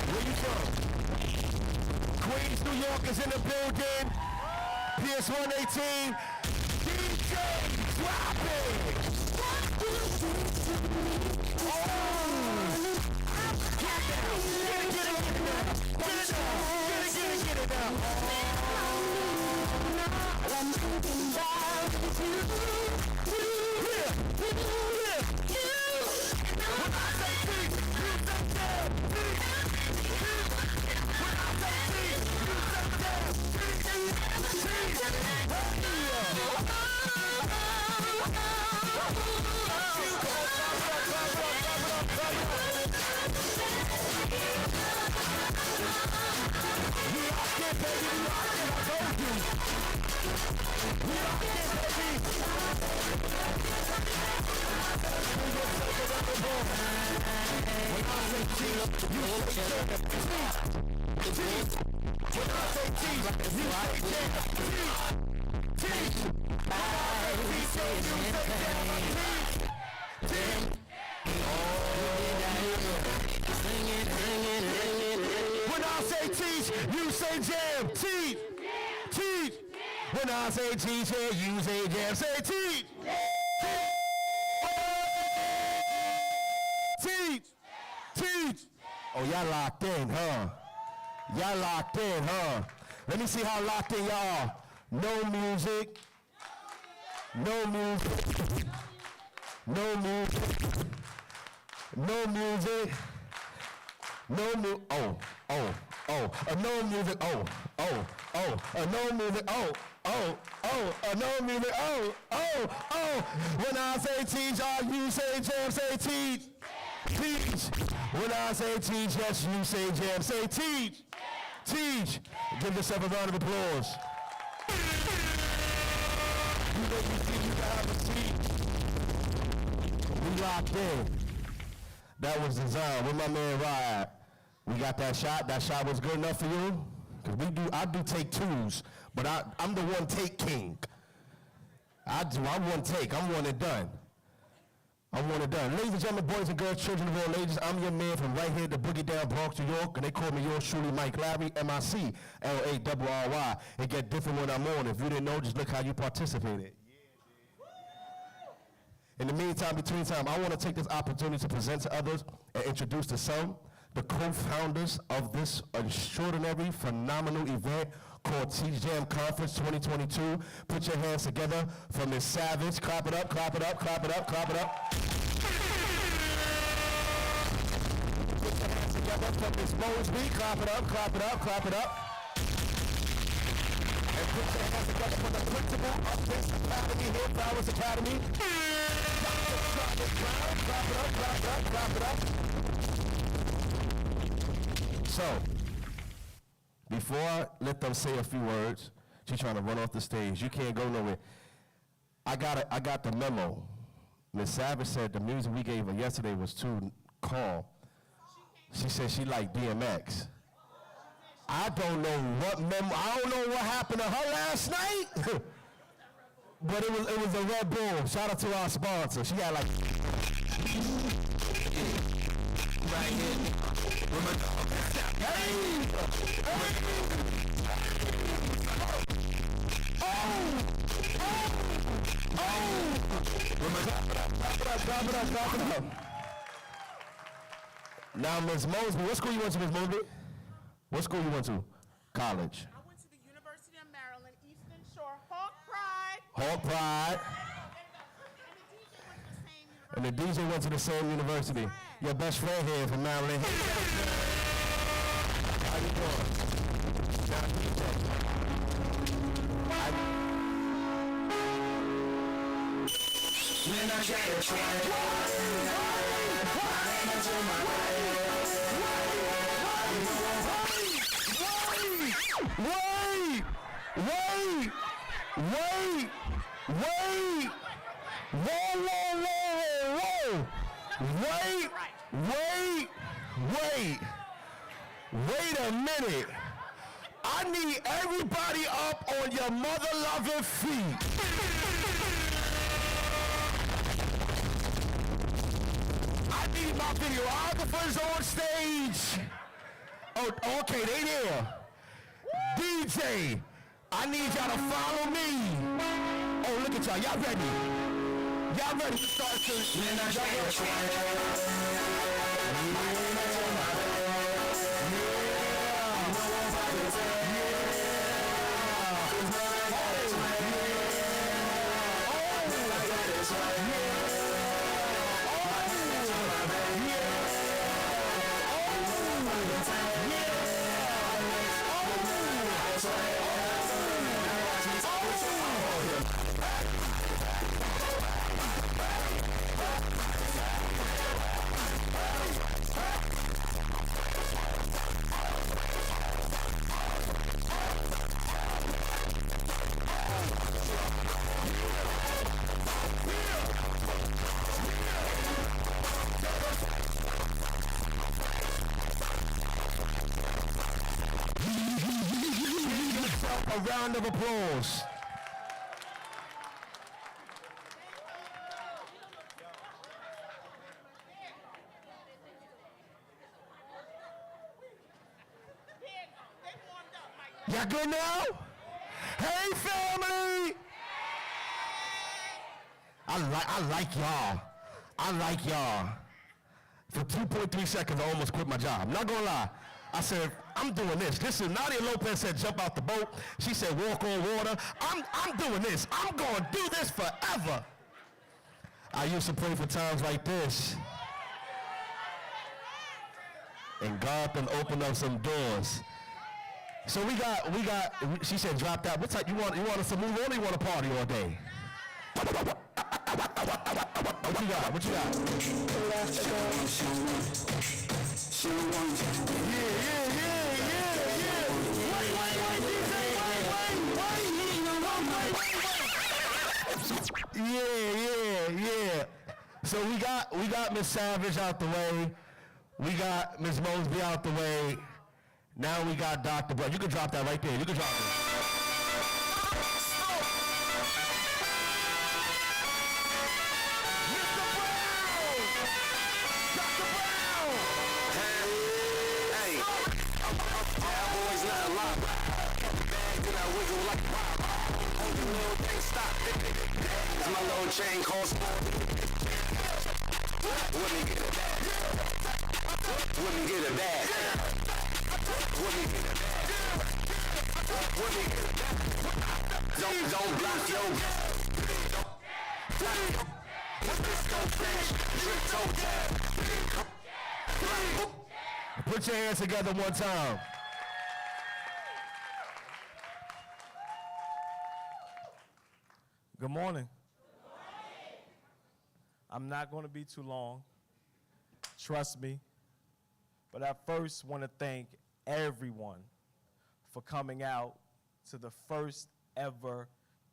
Speaker 1: Where you from? Queens, New York is in the building. PS 118. DJ, drop it! Oh! Get it down! Get it down! Get it down! Get it down! I'm thinking about you. When I say peace, you say damn. When I say peace, you say damn. When I say teach, you say jam. Teach, teach. When I say teach, you say jam. Say teach. Teach, teach. Oh, y'all locked in, huh? Y'all locked in, huh? Let me see how locked in y'all are. No music. No music. No music. No music. No music. Oh. No music. Oh. No music. Oh. No music. Oh. When I say teach, you say jam. Say teach. Teach. When I say teach, yes, you say jam. Say teach. Teach. Give yourself a round of applause. You know you see you can have a seat. We locked in. That was designed. With my man Ryan. We got that shot. That shot was good enough for you? Cause I do take twos, but I'm the one take king. I'm one take. I'm one and done. Ladies and gentlemen, boys and girls, children of all ages, I'm your man from right here to Boogie Down, Bronx, New York, and they call me yours truly, Mike Larry, MICLARRY. It get different when I'm on. If you didn't know, just look how you participated. In the meantime, between time, I want to take this opportunity to present to others and introduce to some the co-founders of this extraordinary, phenomenal event called T-Jam Conference 2022. Put your hands together for Miss Savage. Clap it up, clap it up, clap it up, clap it up. Put your hands together for Miss Mosby. Clap it up, clap it up, clap it up. And put your hands together for the principal of this academy here, Flowers Academy. Clap it up, clap it up, clap it up. So, before I let them say a few words, she's trying to run off the stage. You can't go nowhere. I got the memo. Miss Savage said the music we gave her yesterday was too calm. She said she liked DMX. I don't know what memo. I don't know what happened to her last night. But it was a Red Bull. Shout out to our sponsor. She had like right here. Now, Ms. Mosby, what school you went to, Ms. Mosby? What school you went to? College.
Speaker 4: I went to the University of Maryland, Eastern Shore, Hawk Pride.
Speaker 1: Hawk Pride.
Speaker 4: And the DJ went to the same university.
Speaker 1: And the DJ went to the same university. Your best friend here from Maryland. How you doing? Now, DJ.
Speaker 2: When I get a try,
Speaker 1: Wait! Wait a minute. I need everybody up on your mother-loving feet. I need my videographers on stage. Oh, okay, they there. DJ, I need y'all to follow me. Oh, look at y'all. Y'all ready? Y'all ready to start to... A round of applause. Y'all good now? Hey, family! I like y'all. I like y'all. For 2.3 seconds, I almost quit my job. Not gonna lie. I said, I'm doing this. This is Nadia Lopez said, jump out the boat. She said, walk on water. I'm doing this. I'm gonna do this forever. I used to pray for times like this. And God can open up some doors. So we got, she said, drop that. What type, you want us to move on or you want to party all day? What you got? What you got? Yeah. So we got Miss Savage out the way. We got Miss Mosby out the way. Now we got Dr. Brown. You can drop that right there. You can drop it.
Speaker 2: My little chain costs more. Wouldn't get it back. Wouldn't get it back. Wouldn't get it back. Wouldn't get it back. Don't block your.
Speaker 1: Put your hands together one time.
Speaker 5: Good morning. I'm not going to be too long. Trust me. But I first want to thank everyone for coming out to the first ever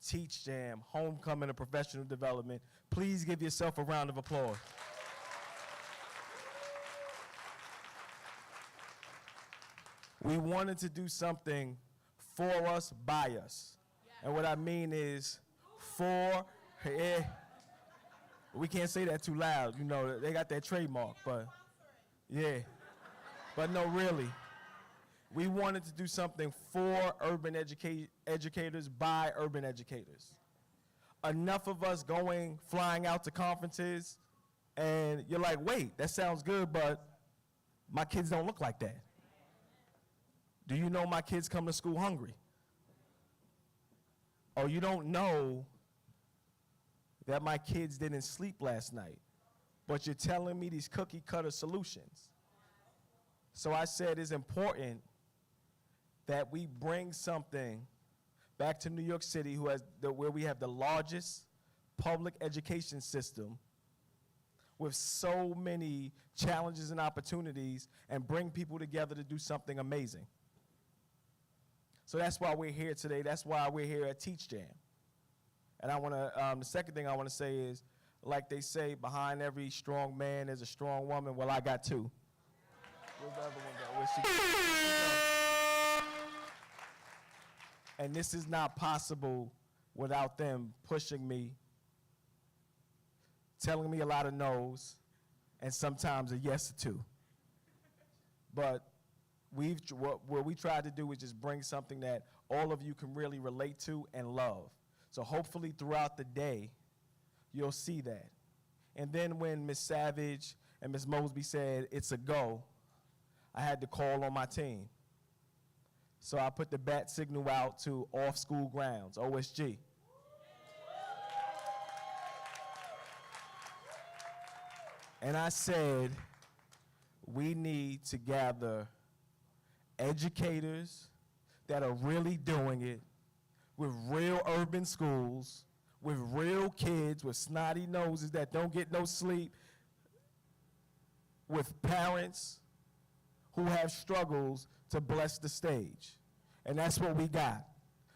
Speaker 5: Teach Jam Homecoming of Professional Development. Please give yourself a round of applause. We wanted to do something for us, by us. And what I mean is, we can't say that too loud, you know, they got that trademark, but yeah. But no, really, we wanted to do something for urban educators by urban educators. Enough of us flying out to conferences, and you're like, wait, that sounds good, but my kids don't look like that. Do you know my kids come to school hungry? Or you don't know that my kids didn't sleep last night, but you're telling me these cookie cutter solutions. So I said it's important that we bring something back to New York City where we have the largest public education system with so many challenges and opportunities, and bring people together to do something amazing. So that's why we're here today. That's why we're here at Teach Jam. And I want to, the second thing I want to say is, like they say, behind every strong man there's a strong woman. Well, I got two. Where's the other one go? Where's she? And this is not possible without them pushing me, telling me a lot of no's, and sometimes a yes or two. But what we tried to do is just bring something that all of you can really relate to and love. So hopefully throughout the day, you'll see that. And then when Ms. Savage and Ms. Mosby said it's a go, I had to call on my team. So I put the bat signal out to Off School Grounds, OSG. And I said, we need to gather educators that are really doing it with real urban schools, with real kids with snotty noses that don't get no sleep, with parents who have struggles to bless the stage. And that's what we got.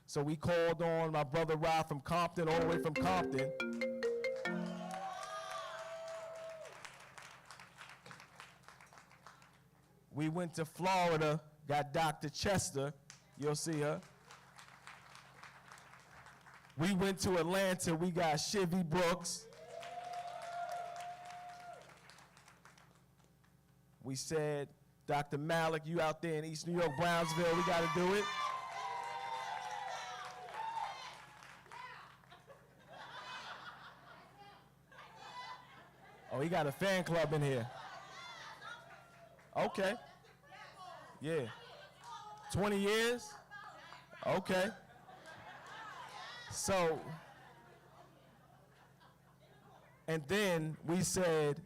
Speaker 5: So we called on my brother Rob from Compton, all the way from Compton. We went to Florida, got Dr. Chester, you'll see her. We went to Atlanta, we got Shivy Brooks. We said, Dr. Malik, you out there in East New York, Brownsville, we gotta do it. Oh, he got a fan club in here. Okay. Yeah. 20 years? Okay. So, and then we said,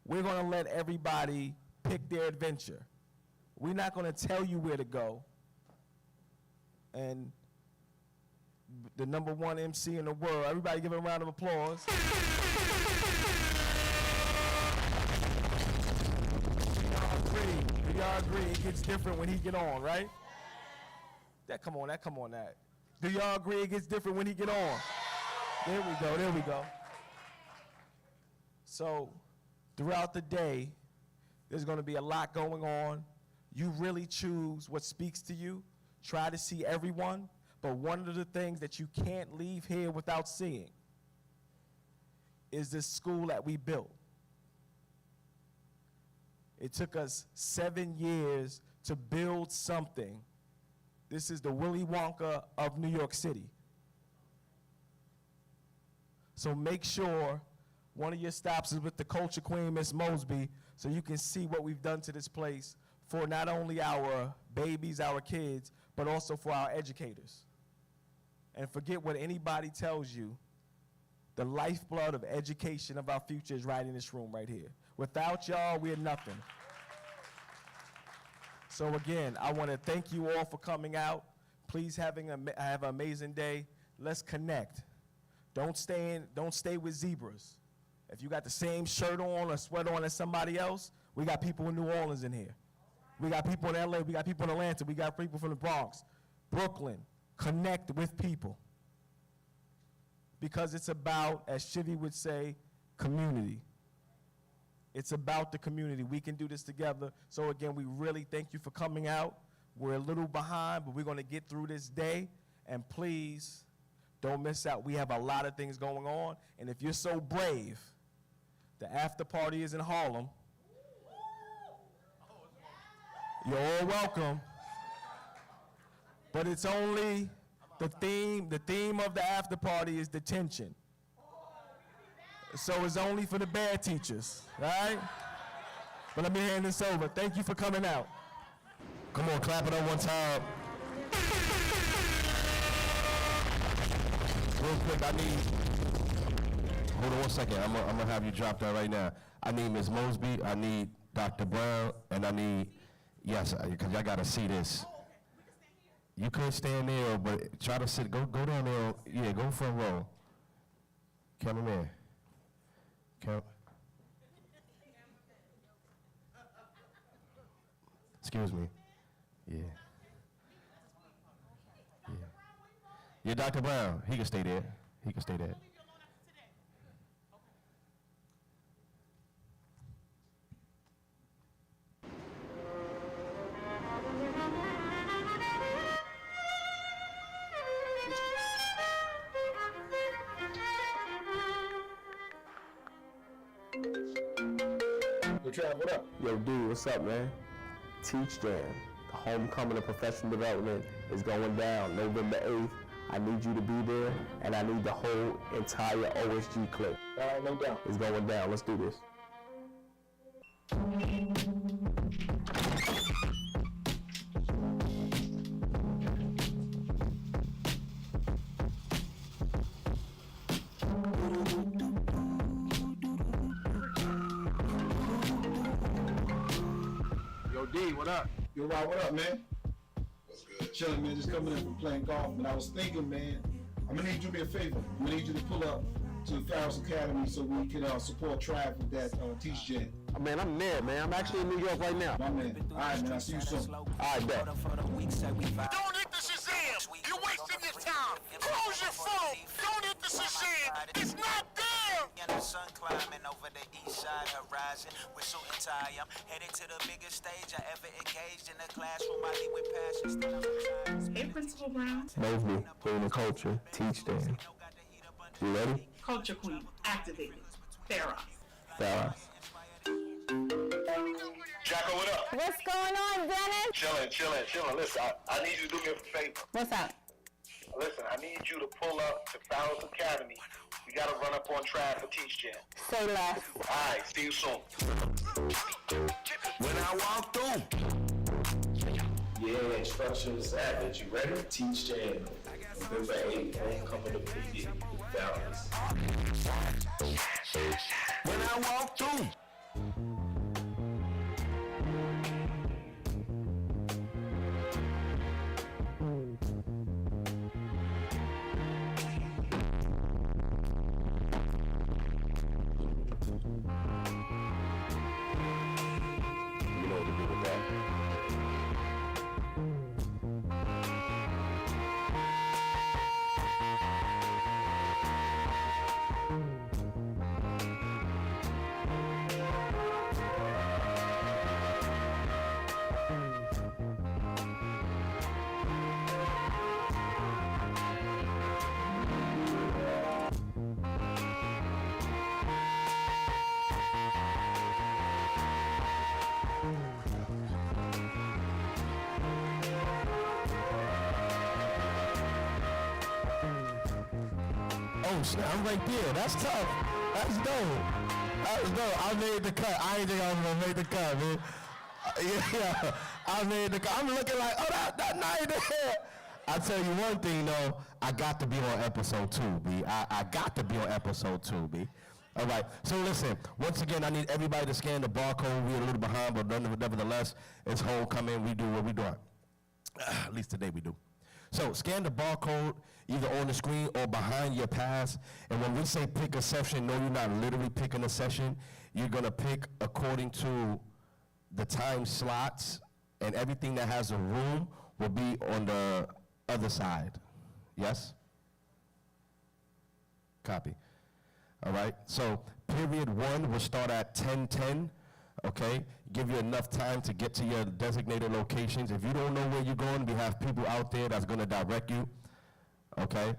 Speaker 5: we're going to let everybody pick their adventure. We're not going to tell you where to go. And the #1 MC in the world, everybody give him a round of applause. Y'all agree it gets different when he get on, right? Come on. Do y'all agree it gets different when he get on? There we go. So, throughout the day, there's gonna be a lot going on. You really choose what speaks to you. Try to see everyone, but one of the things that you can't leave here without seeing is this school that we built. It took us 7 years to build something. This is the Willy Wonka of New York City. So make sure one of your stops is with the culture queen, Miss Mosby, so you can see what we've done to this place for not only our babies, our kids, but also for our educators. And forget what anybody tells you, the lifeblood of education of our future is right in this room right here. Without y'all, we're nothing. So again, I want to thank you all for coming out. Please have an amazing day. Let's connect. Don't stay with zebras. If you got the same shirt on or sweater on as somebody else, we got people in New Orleans in here. We got people in LA, we got people in Atlanta, we got people from the Bronx, Brooklyn. Connect with people. Because it's about, as Shivy would say, community. It's about the community. We can do this together. So again, we really thank you for coming out. We're a little behind, but we're going to get through this day. And please, don't miss out. We have a lot of things going on. And if you're so brave, the after party is in Harlem. You're all welcome. But it's only the theme of the after party is detention. So it's only for the bad teachers, right? But let me hand this over. Thank you for coming out.
Speaker 1: Come on, clap it up one time. Real quick, hold on 1 second. I'm gonna have you drop that right now. I need Ms. Mosby, I need Dr. Brown, and I need, yes, because y'all gotta see this. You could stand there, but try to sit, go down there, yeah, go front row. Cameraman. Excuse me. Yeah. Yeah, Dr. Brown, he can stay there. He can stay there.
Speaker 6: Yo, Trav, what up?
Speaker 2: Yo, dude, what's up, man? Teach Jam, the homecoming of professional development is going down November 8th. I need you to be there, and I need the whole entire OSG clique.
Speaker 6: All right, no doubt.
Speaker 2: It's going down. Let's do this.
Speaker 6: Yo, D, what up?
Speaker 7: Yo, Rob, what up, man? What's good? Chilling, man. Just coming in from playing golf. And I was thinking, man, I'm gonna need you to do me a favor. I'm gonna need you to pull up to the Farris Academy so we can support Trav with that Teach Jam.
Speaker 2: Oh, man, I'm there, man. I'm actually in New York right now.
Speaker 7: My man. All right, man. I'll see you soon.
Speaker 2: All right, bet.
Speaker 8: Don't hit the Shazam! You're wasting your time! Close your phone! Don't hit the Shazam! It's not there!
Speaker 9: The sun climbing over the east side horizon with suit and tie. I'm headed to the biggest stage I ever engaged in the classroom. I lead with passion.
Speaker 4: Hey, Principal Brown.
Speaker 2: Mosby, bring the culture. Teach Jam. You ready?
Speaker 4: Culture Queen, activated. Farris.
Speaker 2: Farris.
Speaker 6: Jacko, what up?
Speaker 10: What's going on, Dennis?
Speaker 6: Chilling. Listen, I need you to do me a favor.
Speaker 10: What's up?
Speaker 6: Listen, I need you to pull up to Farris Academy. We gotta run up on Trav for Teach Jam.
Speaker 10: Say less.
Speaker 6: All right, see you soon.
Speaker 8: When I walk through,
Speaker 6: Yeah, Instruction Savage. You ready? Teach Jam. November 8th, homecoming of PD. Farris.
Speaker 8: when I walk through.
Speaker 2: You know what to do with that.
Speaker 1: Oh, snap, I'm right there. That's tough. That's dope. That's dope. I made the cut. I ain't think I was gonna make the cut, man. Yeah, I made the cut. I'm looking like, oh, that night there. I tell you one thing, though. I got to be on episode 2, B. I got to be on episode 2, B. All right, so listen, once again, I need everybody to scan the barcode. We're a little behind, but nevertheless, it's homecoming. We do what we doing. At least today we do. So scan the barcode either on the screen or behind your pass. And when we say pick a session, no, you're not literally picking a session. You're gonna pick according to the time slots, and everything that has a room will be on the other side. Yes? Copy. All right, so period 1 will start at 10:10, okay? Give you enough time to get to your designated locations. If you don't know where you're going, we have people out there that's gonna direct you, okay?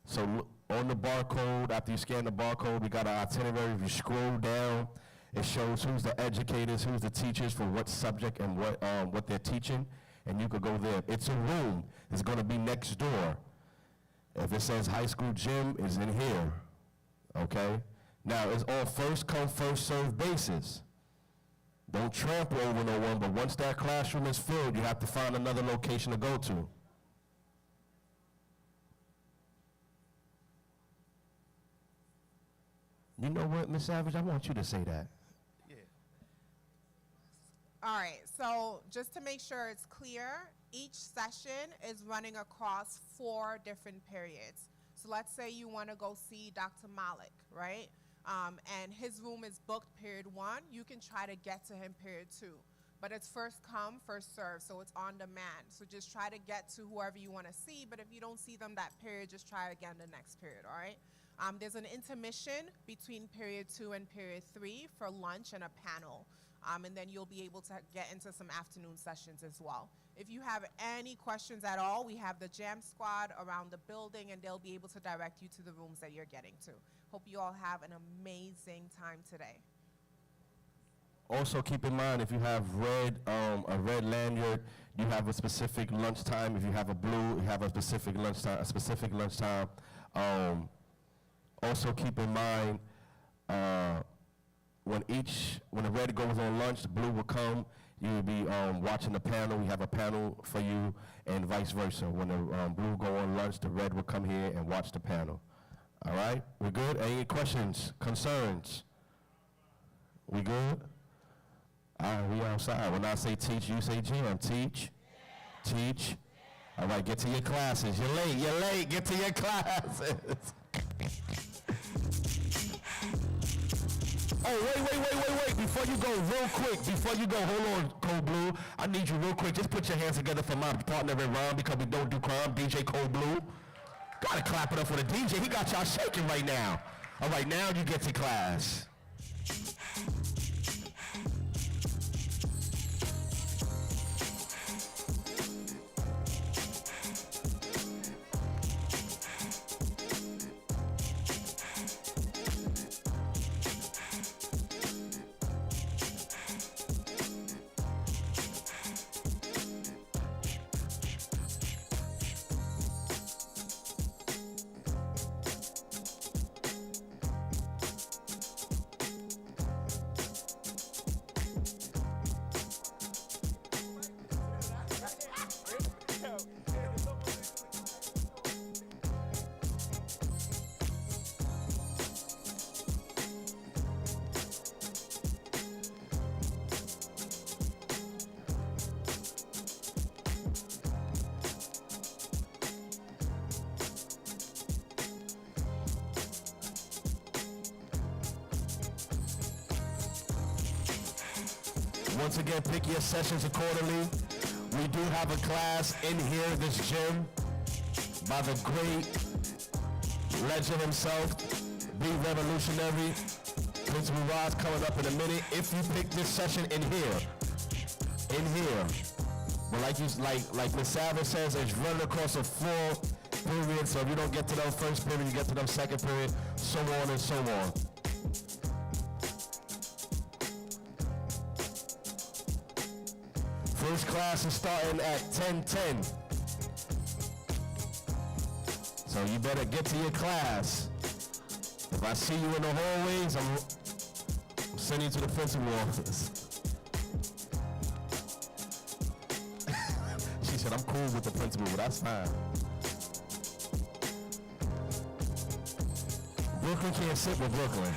Speaker 1: So on the barcode, after you scan the barcode, we got an itinerary. If you scroll down, it shows who's the educators, who's the teachers for what subject and what they're teaching, and you could go there. It's a room. It's gonna be next door. If it says high school gym, it's in here. Okay? Now, it's all first come, first served basis. Don't trample over no one, but once that classroom is filled, you have to find another location to go to. You know what, Miss Savage? I want you to say that.
Speaker 4: All right, so just to make sure it's clear, each session is running across 4 different periods. So let's say you want to go see Dr. Malik, right? And his room is booked period 1. You can try to get to him period 2. But it's first come, first serve, so it's on demand. So just try to get to whoever you want to see, but if you don't see them that period, just try again the next period, all right? There's an intermission between period 2 and period 3 for lunch and a panel. And then you'll be able to get into some afternoon sessions as well. If you have any questions at all, we have the Jam Squad around the building, and they'll be able to direct you to the rooms that you're getting to. Hope you all have an amazing time today.
Speaker 1: Also, keep in mind, if you have a red lanyard, you have a specific lunchtime. If you have a blue, you have a specific lunchtime. Also, keep in mind, when the red goes on lunch, the blue will come. You'll be watching the panel. We have a panel for you, and vice versa. When the blue go on lunch, the red will come here and watch the panel. All right? We good? Any questions, concerns? We good? All right, we outside. When I say teach, you say jam. Teach. Teach. All right, get to your classes. You're late. Get to your classes. Oh, wait. Before you go, real quick, hold on, Cold Blue. I need you real quick. Just put your hands together for my partner in rhyme, because we don't do crime, DJ Cold Blue. Gotta clap it up for the DJ. He got y'all shaking right now. All right, now you get to class. Once again, pick your sessions accordingly. We do have a class in here, this gym, by the great legend himself, Be Revolutionary, Principal Ross, coming up in a minute. If you pick this session in here, but like Ms. Savage says, it's running across a full period, so if you don't get to them first period, you get to them second period, so on and so on. First class is starting at 10:10. So you better get to your class. If I see you in the hallways, I'm sending you to the principal office. She said, I'm cool with the principal, but that's fine. Brooklyn can't sit with Brooklyn.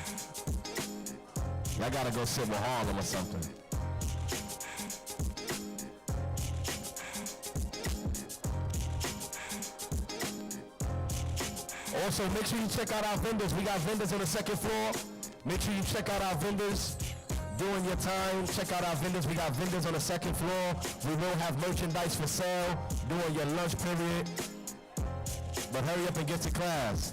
Speaker 1: Y'all gotta go sit with Harlem or something. Also, make sure you check out our vendors. We got vendors on the second floor. Make sure you check out our vendors during your time. Check out our vendors. We got vendors on the second floor. We will have merchandise for sale during your lunch period. But hurry up and get to class.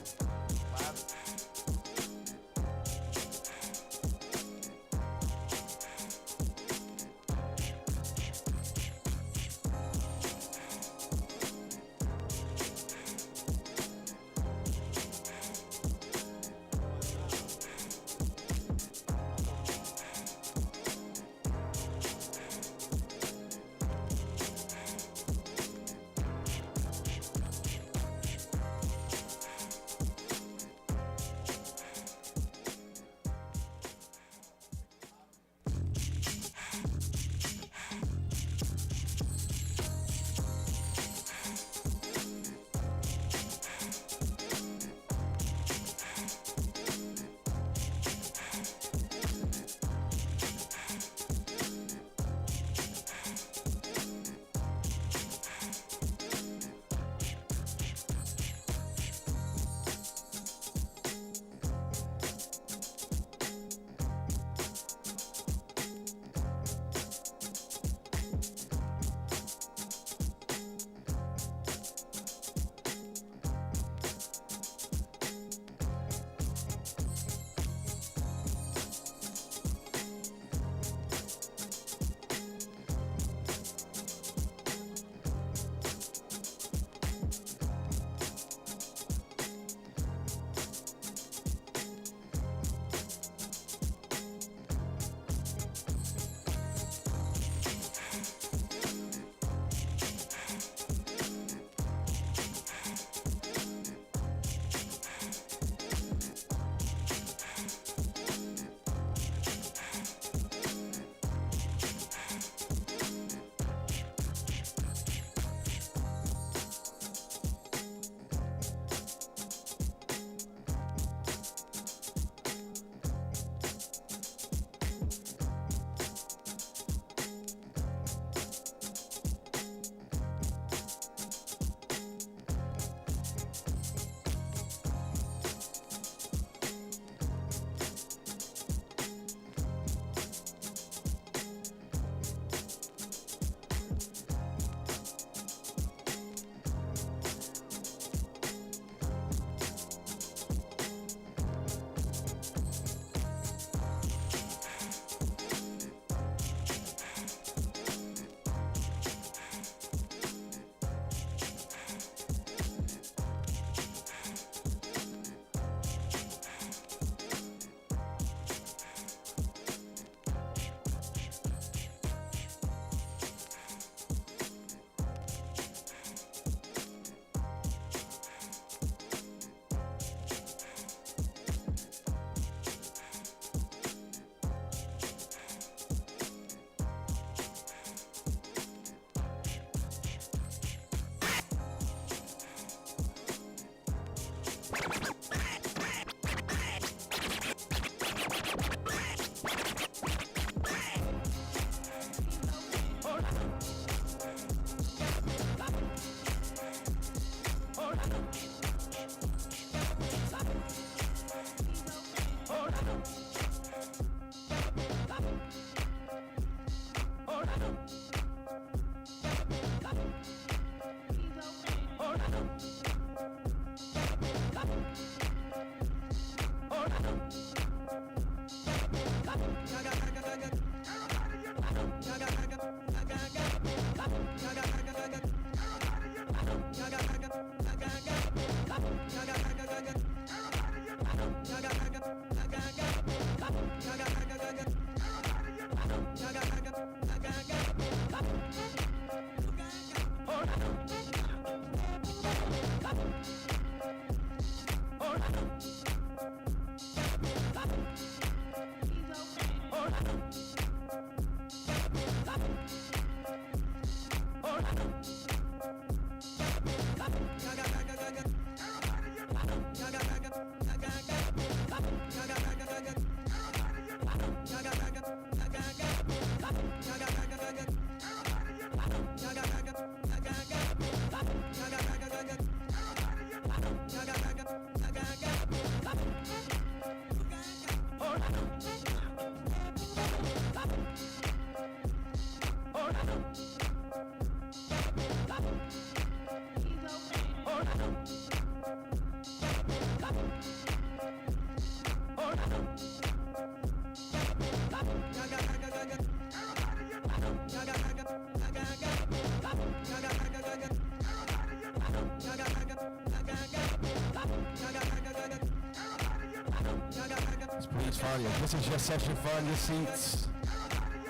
Speaker 1: Please find your, this is your session, find your seats.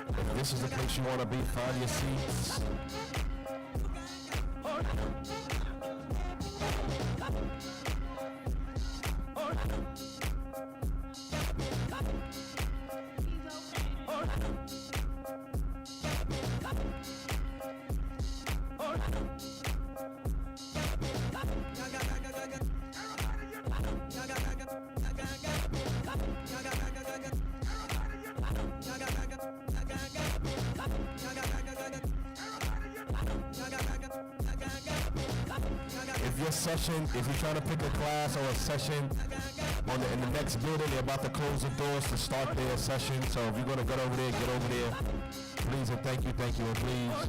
Speaker 1: If this is the place you want to be, find your seats. If your session, if you're trying to pick a class or a session in the next building, they're about to close the doors to start their session. So if you're gonna get over there. Please and thank you, and please.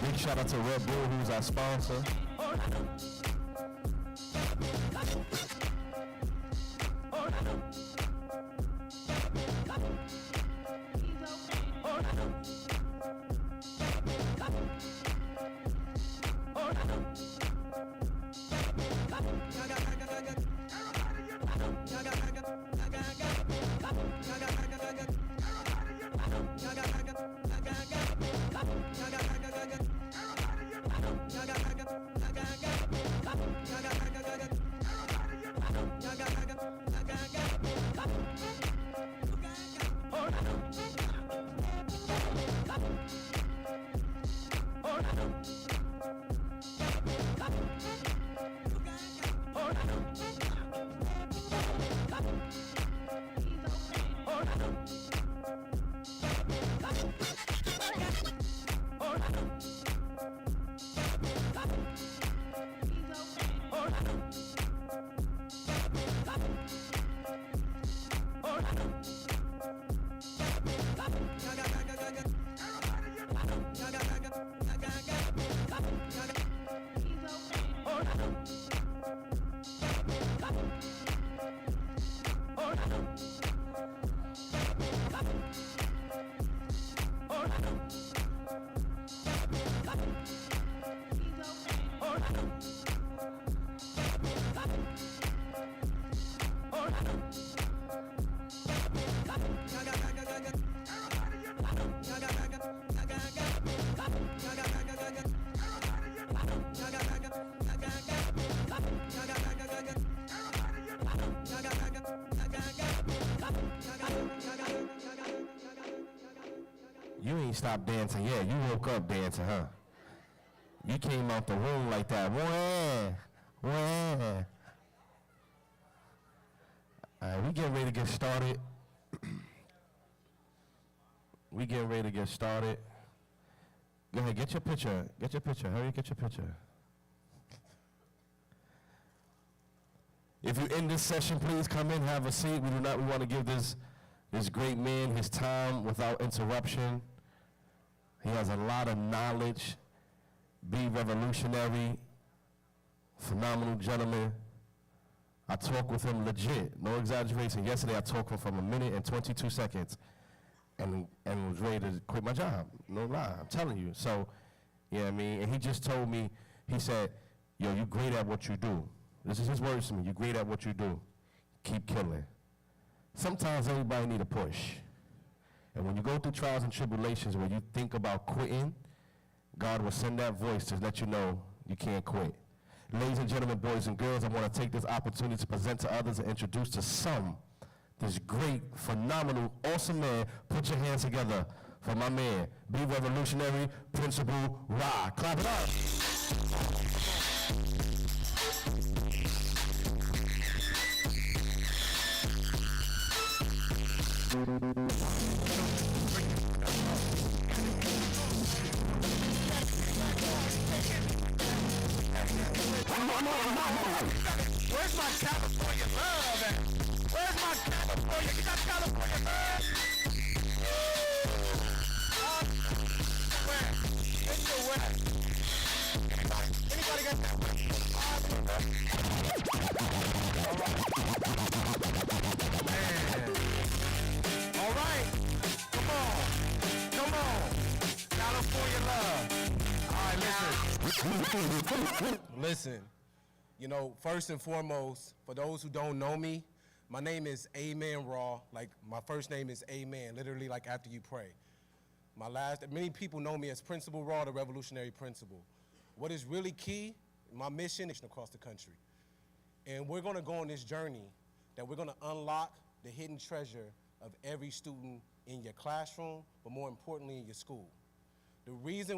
Speaker 1: Big shout out to Red Bull, who's our sponsor. You ain't stopped dancing yet. You woke up dancing, huh? You came out the womb like that. Wah, wah. All right, we getting ready to get started. We getting ready to get started. Go ahead, get your picture. Get your picture. Hurry, get your picture. If you're in this session, please come in, have a seat. We want to give this great man his time without interruption. He has a lot of knowledge. Be revolutionary. phenomenal gentleman. I talked with him legit, no exaggeration. Yesterday I talked with him for a minute and 22 seconds and was ready to quit my job. No lie, I'm telling you. So, you know what I mean? And he just told me, he said, yo, you great at what you do. This is his words to me. You great at what you do. Keep killing. Sometimes everybody need a push. And when you go through trials and tribulations where you think about quitting, God will send that voice to let you know you can't quit. Ladies and gentlemen, boys and girls, I want to take this opportunity to present to others and introduce to some this great, phenomenal, awesome man. Put your hands together for my man, Be Revolutionary, Principal Ra. Clap it up.
Speaker 8: Where's my California love at? Where's my California? You got California love? Where? It's the West. Anybody got that? Man. All right. Come on. California love. All right, listen.
Speaker 11: Listen, you know, first and foremost, for those who don't know me, my name is Amen Raw. Like, my first name is Amen, literally like after you pray. Many people know me as Principal Raw, the Revolutionary Principal. What is really key, my mission is across the country. And we're gonna go on this journey that we're gonna unlock the hidden treasure of every student in your classroom, but more importantly in your school. The reason